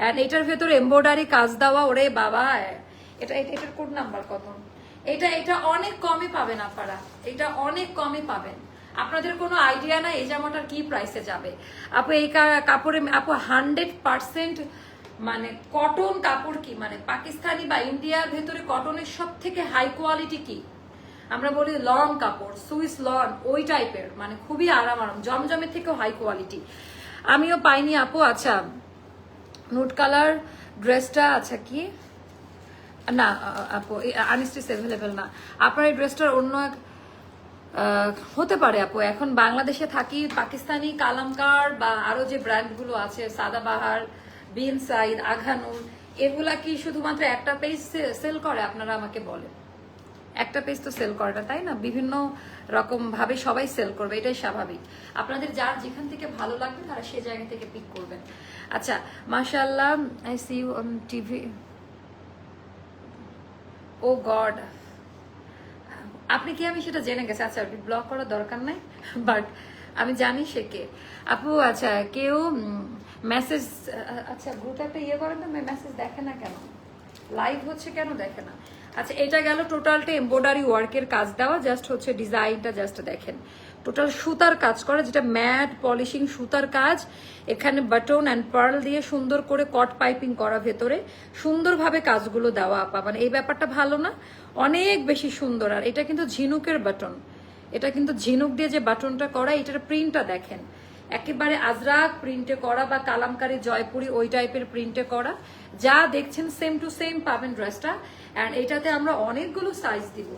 এন্ড এটার ভেতর এমব্রয়ডারি কাজ দেওয়া। ওরে বাবা, এটার কোড নাম্বার কত? এটা অনেক কমে পাবেন আপনারা, এটা অনেক কমে পাবেন। আপনাদের কোনো আইডিয়া নাই এই জামাটার কি প্রাইসে যাবে আপু। এই কাপড়ে আপু 100% মানে কটন কাপড়, কি মানে পাকিস্তানি বা ইন্ডিয়ার ভেতরে কটনের সব থেকে হাই কোয়ালিটি কি আমরা বলি লং কাপড়, সুইস লন, ওই টাইপের, মানে খুবই আরাম, জমজমের থেকেও হাই কোয়ালিটি। আমিও পাইনি আপু। আচ্ছা নুট কালার ড্রেসটা, আচ্ছা কি না আপু আনস্টিচ অ্যাভেলেবেল না। আপনার এই ড্রেসটার অন্য হতে পারে আপু। এখন বাংলাদেশে থাকি, পাকিস্তানি কালামকার বা আরো যে ব্র্যান্ডগুলো আছে, সাদাবাহার, বিন সাইদ, আঘানুর, এগুলা কি শুধুমাত্র একটা পেজ সেল করে? আপনারা আমাকে বলেন, একটা পেজ তো সেল করে না, তাই না? বিভিন্ন রকম ভাবে সবাই সেল করবে, এটাই স্বাভাবিক। আপনাদের যার যেখান থেকে ভালো লাগবে তারা সে জায়গা থেকে পিক করবেন। আচ্ছা মাশাআল্লাহ, I see you on TV. Oh God, আপনি কি? আমি সেটা জেনে গেছি। আচ্ছা ব্লক করার দরকার নাই, বাট আমি জানি সে কে আপু। আচ্ছা কেউ মেসেজ, আচ্ছা গ্রুপে একটা ইয়ে করেন তো, মেসেজ দেখে না কেন, লাইভ হচ্ছে কেন দেখে না? আচ্ছা এটা গেল টোটালটা এমব্রয়ডারি ওয়ার্কের কাজ দেওয়া, জাস্ট হচ্ছে ডিজাইনটা জাস্ট দেখেন, টোটাল সুতার কাজ করা, যেটা ম্যাট পলিশিং সুতার কাজ। এখানে বাটন অ্যান্ড পার্ল দিয়ে সুন্দর করে কট পাইপিং করা, ভেতরে সুন্দরভাবে কাজগুলো দেওয়া আপা, মানে এই ব্যাপারটা ভালো না? অনেক বেশি সুন্দর। আর এটা কিন্তু ঝিনুকের বাটন, এটা কিন্তু ঝিনুক দিয়ে যে বাটনটা করা, এটার প্রিন্টটা দেখেন একেবারে আজরাক প্রিন্টে করা বা কালামকারী জয়পুরি ওই টাইপের প্রিন্টে করা। যা দেখছেন সেম টু সেম পাবেন ড্রেসটা। অ্যান্ড এটাতে আমরা অনেকগুলো সাইজ দিব।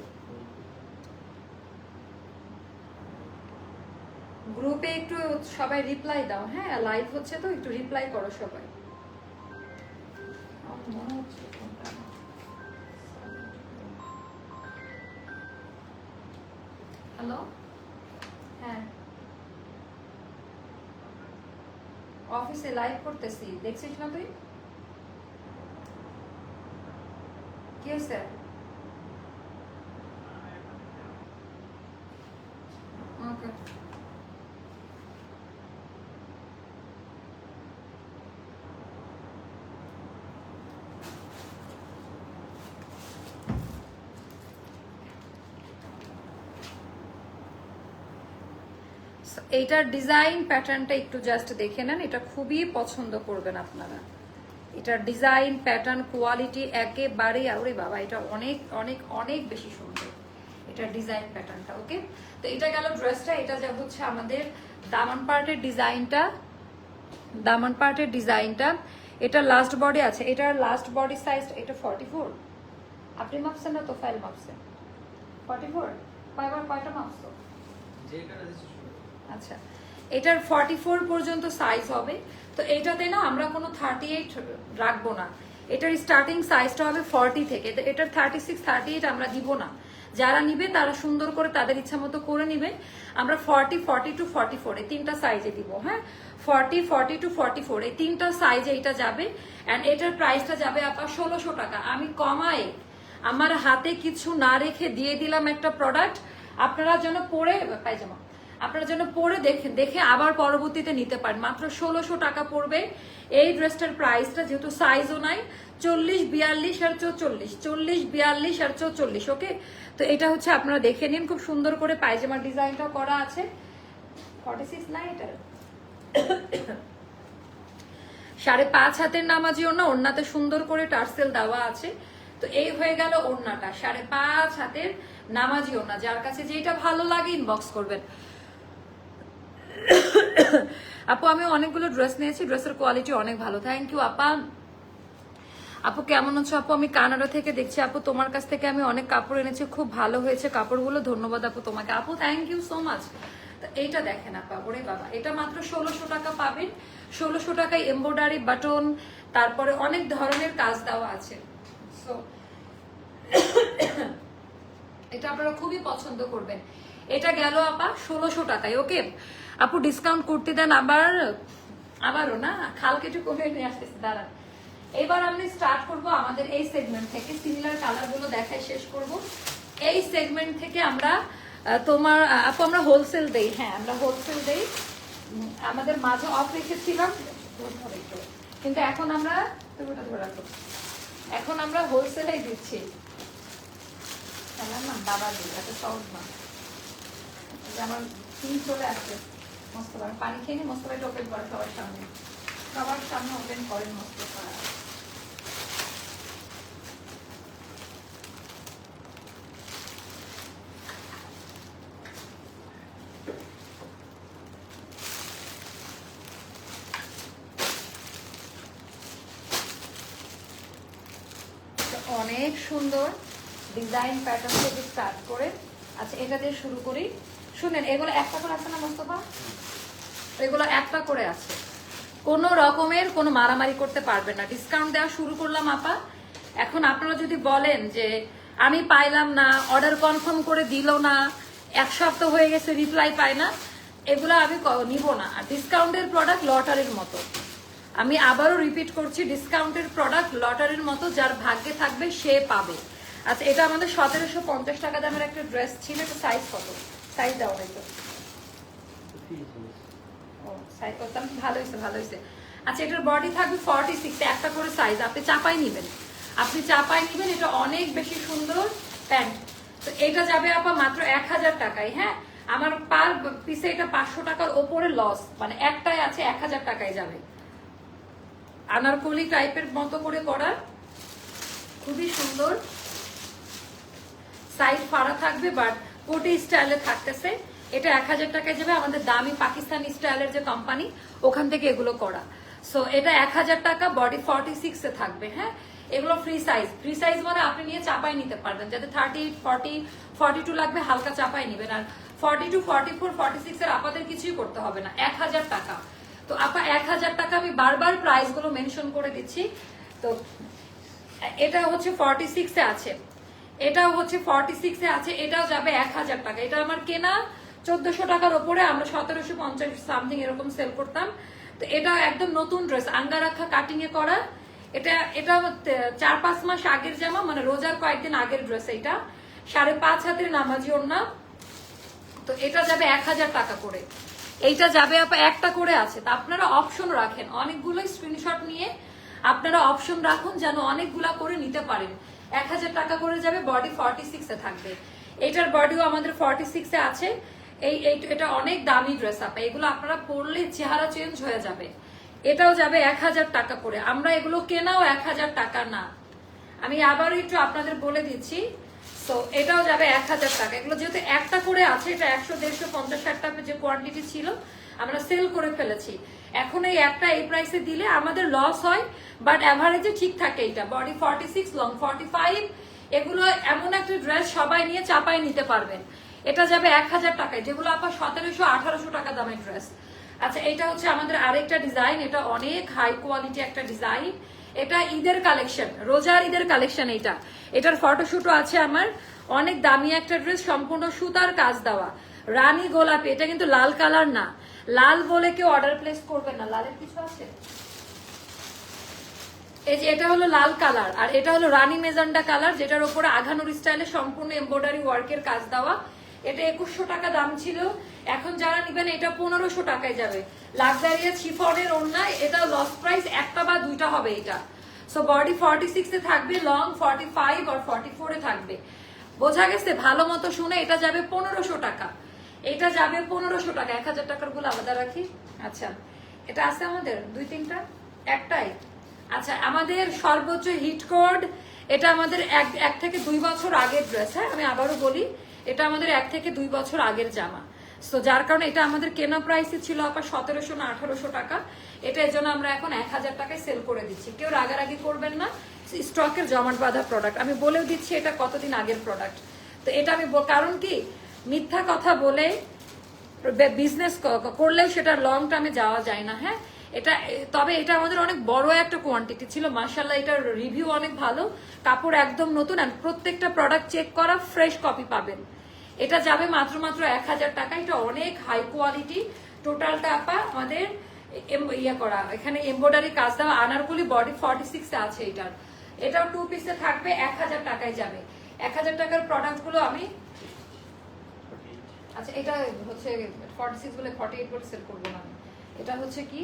গ্রুপে একটু সবাই রিপ্লাই দাও, হ্যাঁ লাইভ হচ্ছে তো, একটু রিপ্লাই করো সবাই। মনে হচ্ছে হ্যালো, হ্যাঁ অফিসে লাইভ করতেছি, দেখছিস না তুই? কি হয়েছে? ওকে, এইটার ডিজাইন প্যাটার্নটা একটু জাস্ট দেখে নেন, এটা খুবই পছন্দ করবেন আপনারা। এটার ডিজাইন প্যাটার্ন কোয়ালিটি একেবারেই, আরে বাবা এটা অনেক অনেক অনেক বেশি সুন্দর এটার ডিজাইন প্যাটার্নটা। ওকে, তো এটা গেল ড্রেসটা। এটা যা হচ্ছে আমাদের দামান পার্টের ডিজাইনটা, দামান পার্টের ডিজাইনটা। এটা লাস্ট বডি আছে, এটার লাস্ট বডি সাইজ এটা 44। আপনি মাপছেন না তো, ফাইল মাপছেন 44। কয়টা মাপছো? আচ্ছা, এটার 44 পর্যন্ত সাইজ হবে। তো এইটাতে না আমরা কোনো 38 রাখবো না, এটার স্টার্টিং সাইজটা হবে 40 থেকে। এটার 36 38 আমরা দিব না। যারা নিবে তারা সুন্দর করে তাদের ইচ্ছা মতো করে নিবে। আমরা 40 40 টু 44 এই তিনটা সাইজে দিব। হ্যাঁ, 40 40 টু 44 এই তিনটা সাইজে এটা যাবে। অ্যান্ড এটার প্রাইসটা যাবে আপা 1600 টাকা। আমি কমায় আমার হাতে কিছু না রেখে দিয়ে দিলাম একটা প্রোডাক্ট, আপনারা যেন পরে পায়জামা, আপনারা যেন পরে দেখে আবার পরবর্তীতে নিতে পারেন। মাত্র 1600 টাকা পড়বে এই ড্রেসটার প্রাইসটা, যেহেতু সাইজও নাই 40 42 আর 44, 40 42 আর 44। ওকে, তো এটা হচ্ছে আপনারা দেখে নিন, খুব সুন্দর করে পায়জামার ডিজাইনটা করা আছে। 46 না এটা 5.5 হাতের নামাজি ওড়না, ওড়নাতে সুন্দর করে টার্সেল দেওয়া আছে। তো এই হয়ে গেল ওড়নাটা, 5.5 হাতের নামাজি ওড়না। যার কাছে যেটা ভালো লাগে ইনবক্স করবেন। আপু আমি অনেকগুলো ড্রেস নিয়েছি, ড্রেসের কোয়ালিটি অনেক ভালো। থ্যাংক ইউ আপা। আপু কেমন আছো? আপু আমি কানাডা থেকে দেখছি। আপু তোমার কাছ থেকে আমি অনেক কাপড় এনেছি, খুব ভালো হয়েছে কাপড়গুলো, ধন্যবাদ আপু তোমাকে। আপু থ্যাংক ইউ সো মাচ। এইটা দেখেন আপা, ওরে বাবা এটা মাত্র 1600 টাকা পাবেন। 1600 টাকায় এমব্রয়ডারি বাটন, তারপরে অনেক ধরনের কাজ দেওয়া আছে। সো এটা আপনারা খুবই পছন্দ করবেন। এটা গেল আপা 1600 টাকায়। ওকে আপু ডিসকাউন্ট করতে দেন আবারও না, খাল কেটে কমে নিয়ে আসতেছে, দাঁড়ান। এবার আমি স্টার্ট করব আমাদের এই সেগমেন্ট থেকে, সিমিলার কালার গুলো দেখাই শেষ করব। এই সেগমেন্ট থেকে আমরা তোমার আপু আমরা হোলসেল দেই। হ্যাঁ আমরা হোলসেল দেই, আমাদের মাঝে অফ রেখেছিলাম কিন্তু এখন আমরা হোলসেলেই দিচ্ছি। না বাবা দিই এত সহজ না, আমার চলে আসছে। মোস্তফা পানি খেয়ে নি, মোস্তফাটা ওপেন করে সবার সামনে ওপেন করেন মোস্তফা। অনেক সুন্দর ডিজাইন প্যাটার্ন থেকে স্টার্ট করে, আচ্ছা এটা দিয়ে শুরু করি। শুনেন এগুলো একটা করে আছে না মোস্তফা, এগুলো একটা করে আছে, কোনো রকমের কোনো মারামারি করতে পারবেন না। ডিসকাউন্ট দেওয়া শুরু করলাম আপা। এখন আপনারা যদি বলেন যে আমি পাইলাম না, অর্ডার কনফার্ম করে দিল না, 1 সপ্তাহ হয়ে গেছে রিপ্লাই পাই না, এগুলো আমি নিব না। আর ডিসকাউন্টের প্রোডাক্ট লটারির মতো, আমি আবারও রিপিট করছি, ডিসকাউন্টের প্রোডাক্ট লটারির মতো, যার ভাগ্যে থাকবে সে পাবে। আচ্ছা এটা আমাদের 1750 টাকা দামের একটা ড্রেস ছিল। এটা সাইজ কত? সাইজ দেওয়া হয়তো ভালো হয়েছে ভালো হয়েছে। আচ্ছা এটার বডি থাকবে 46, একটা করে সাইজ, আপনি চাপাই নিবেন, এটা অনেক বেশি সুন্দর প্যান্ট। তো এটা যাবে আপা মাত্র 1000 টাকায়। হ্যাঁ আমার পার পিসে এটা 500 টাকার ওপরে লস, মানে একটাই আছে 1000 টাকায় যাবে। আনারকলি টাইপের মতো করে করা, খুবই সুন্দর, সাইড ফাড়া থাকবে বাট কোটি স্টাইলে থাকতেছে। এটা 1000 টাকায় যাবে, আমাদের দামি পাকিস্তানি স্টাইলের যে কোম্পানি ওখান থেকে এগুলো করা। সো এটা 1000 টাকা, বডি 46 এ থাকবে। হ্যাঁ এগুলো ফ্রি সাইজ মানে আপনি নিয়ে চাপাই নিতে পারবেন। যাতে 38 40 42 লাগবে হালকা চাপাই নিবেন, আর 42 44 46 এর আপনাদের কিছুই করতে হবে না। 1000 টাকা। তো আপা 1000 টাকা, আমি বারবার প্রাইস গুলো মেনশন করে দিচ্ছি। তো এটা হচ্ছে 46 এ আছে, এটাও হচ্ছে 46 এ আছে, এটাও যাবে 1000 টাকা। এটা আমার কেনা 1400 টাকার উপরে, আমরা 1750 সামথিং এরকম সেল করতাম। তো এটা একদম নতুন ড্রেস, আঙ্গারাখা কাটিং এ করা। এটা 4-5 মাস আগের জামা, মানে রোজার কয়েকদিন আগের ড্রেস। এটা 5.5 হাতের নামাজি ওড়না। তো এটা যাবে 1000 টাকা করে। এইটা যাবে একটা করে আছে। তা আপনারা অপশন রাখেন, অনেকগুলো স্ক্রিনশট নিয়ে আপনারা অপশন রাখুন যেন অনেকগুলা করে নিতে পারেন। 1000 টাকা করে যাবে, বডি 46 এ থাকবে। এইটার বডিও আমাদের 46 এ আছে। এটা অনেক দামি ড্রেস আপা, এগুলো আপনারা পরলে চেহারা চেঞ্জ হয়ে যাবে। এটাও যাবে 1000 টাকা করে। আমরা এগুলো কেনাও 1000 টাকা না, আমি আবার একটু আপনাদের বলে দিচ্ছি। তো এটাও যাবে 1000 টাকা। এগুলো যেহেতু একটা করে আছে, এটা 100, 150, 50, 60 টাকা যে কোয়ান্টিটি ছিল আমরা সেল করে ফেলেছি। এখন এই একটা এই প্রাইসে দিলে আমাদের লস হয়, বাট অ্যাভারেজে ঠিক থাকে। এটা বডি 46, লং 45। এগুলো এমন একটা ড্রেস সবাই নিয়ে চাপাই নিতে পারবেন। এটা যাবে 1000 টাকায়, যেগুলো আপনার 1700, 1800 টাকা দামের ড্রেস। আচ্ছা, এটা হচ্ছে আমাদের আরেকটা ডিজাইন। এটা অনেক হাই কোয়ালিটি একটা ডিজাইন। এটা ঈদের কালেকশন, রোজার ঈদের কালেকশন। এটার ফটোশুটও আছে আমার। অনেক দামি একটা ড্রেস, সম্পূর্ণ সুতার কাজ দেওয়া, রানী গোলাপি। এটা কিন্তু লাল কালার না, লাল বলে কেউ অর্ডার প্লেস করবেন না। লালের কিছু আছে, এই যে এটা হলো লাল কালার, আর এটা হলো রানী মেজেন্ডা কালার, যেটার উপরে আঘানুর স্টাইলে সম্পূর্ণ এমব্রয়ডারি ওয়ার্কের কাজ দেওয়া। এটা 2100 টাকা দাম ছিল, এখন যারা নিবেন এটা 1500 টাকায় যাবে। লাক্সারিয়া শিফনের ওড়না, এটা লস প্রাইস, একটা বা দুইটা হবে এটা। সো বডি 46 এ থাকবে, লং 45 আর 44 এ থাকবে। বোঝা গেছে? ভালো মতো শুনে, এটা যাবে 1500 টাকা। এটা যাবে 1500 টাকা। 1000 টাকার গুলো আলাদা রাখি। আচ্ছা, এটা আছে আমাদের 2-3টা, একটাই। আচ্ছা, আমাদের সর্বোচ্চ হিট কোড, এটা আমাদের 1 থেকে 2 বছর আগের ড্রেস। হ্যাঁ, আমি আবারও বলি, এটা আমাদের 1 থেকে 2 বছর আগের জামা। সো যার কারণে এটা আমাদের কেনা প্রাইসে ছিল আপনার 1700 না 1800 টাকা। এটা এর জন্য আমরা এখন 1000 টাকায় সেল করে দিচ্ছি। কেউ রাগারাগি করবেন না, স্টকের জমাট বাঁধা প্রোডাক্ট। আমি বলেও দিচ্ছি এটা কতদিন আগের প্রোডাক্ট। তো এটা আমি কারণ কি, মিথ্যা কথা বলে বিজনেস করলেও সেটা লং টার্মে যাওয়া যায় না। হ্যাঁ, তবে এটা আমাদের অনেক বড় একটা কোয়ান্টিটি ছিল। মাশাআল্লাহ, এটার রিভিউ অনেক ভালো, কাপড় একদম নতুন, আর প্রত্যেকটা প্রোডাক্ট চেক করা, ফ্রেশ কপি পাবেন। এটা যাবে মাত্র 1000 টাকা। এটা অনেক হাই কোয়ালিটি। টোটালটা আপা আমাদের করা, এখানে এমব্রয়ডারি কাজ দেওয়া, আনারকলি, বডি 46 এ আছে। এটাও 2 পিসে থাকবে, 1000 টাকায় যাবে। 1000 টাকার প্রোডাক্ট গুলো আমি, আচ্ছা এটা হচ্ছে 46 বলে 48 বলে সেল করবো না। এটা হচ্ছে কি,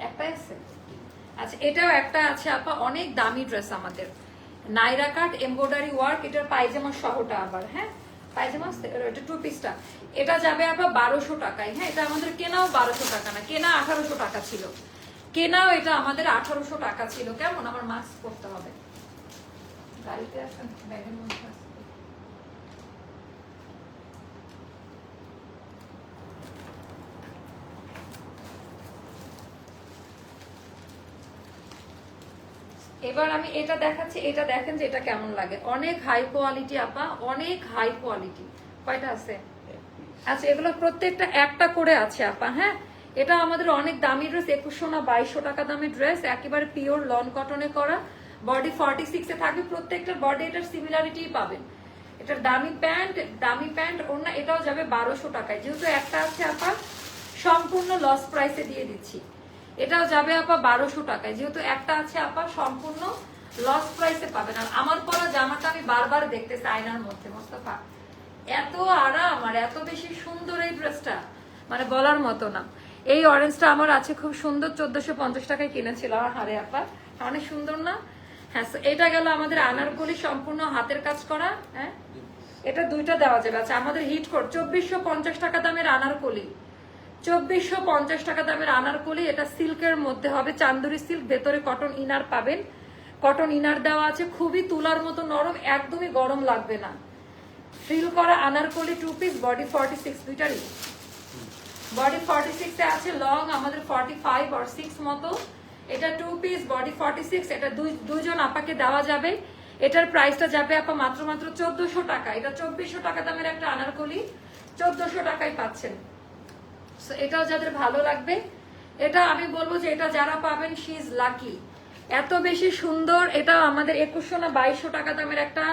একটাই আছে। আচ্ছা, এটাও একটা আছে আপা, অনেক দামি ড্রেস আমাদের, নাইরা কাট এমব্রয়ডারি ওয়ার্ক। এটার পায়জামা সহটা আবার। হ্যাঁ, পায়জামা, এটা 2 পিসটা। এটা যাবে আপা 1200 টাকায়। হ্যাঁ, এটা আমাদের কেনাও 1200 টাকা না, কেনা 1800 টাকা ছিল। কেনাও এটা আমাদের 1800 টাকা ছিল। কেমন, আমার মাস্ক পরতে হবে, গাড়িতে আসেন, ব্যাগের মধ্যে আছে। এবার আমি এটা দেখাচ্ছি, এটা দেখেন যে এটা কেমন লাগে। অনেক হাই কোয়ালিটি আপা, অনেক হাই কোয়ালিটি। কয়টা আছে? আচ্ছা, এগুলো প্রত্যেকটা একটা করে আছে আপা। হ্যাঁ, এটা আমাদের অনেক দামি ড্রেস, 2100 না 2200 টাকা দামের ড্রেস, একেবারে পিওর লন কটনে করা। বডি 46 এ থাকবে, প্রত্যেকটার বডি এটার সিমিলারিটি পাবেন। এটার দামি প্যান্ট ওড়না, এটাও যাবে 1200 টাকায়। যেহেতু একটা আছে আপা, সম্পূর্ণ লস প্রাইসে দিয়ে দিচ্ছি। এটাও যাবে আপা 1200 টাকায়, যেহেতু একটা আছে আপা, সম্পূর্ণ লস প্রাইসে পাবেন। আর আমার পরা জামাটা আমি বারবার দেখতেছি আয়নার মধ্যে, মোস্তফা এত আরাম আর এত বেশি সুন্দর এই ড্রেসটা, মানে বলার মতো না। এই অরেঞ্জটা আমার আছে, খুব সুন্দর, 1450 টাকায় কিনেছিল। হারে আপা, অনেক সুন্দর না? হ্যাঁ, এটা গেল আমাদের আনারকলি, সম্পূর্ণ হাতের কাজ করা। হ্যাঁ, এটা 2টা দেওয়া যাবে। আচ্ছা, আমাদের হিট কোড 2450 টাকা দামের আনারকলি, 2450 টাকা দামের আনারকলি। এটা সিল্কের মধ্যে হবে, চান্দুরি সিল্ক, ভেতরে কটন ইনার পাবেন। কটন ইনার দেওয়া আছে, খুবই তুলার মতো নরম, একদমই গরম লাগবে না। ফিল করা আনারকলি 2 পিস, বডি 46, দুইটারই বডি 46 এ আছে। লং আমাদের 45 আর 6 মতো। এটা 2 পিস, বডি 46। এটা দুইজন আপাকে দেওয়া যাবে। এটার প্রাইসটা যাবে আপা মাত্র 1400 টাকা। এটা 2400 টাকা দামের একটা আনারকলি, 1400 টাকায় পাচ্ছেন। এটাও যাদের ভালো লাগবে, এটা আমি বলবো যে এটা যারা পাবেন, শি ইজ লাকি। এত বেশি সুন্দর। এটা আমাদের 2100 না 2200 টাকা দামের একটা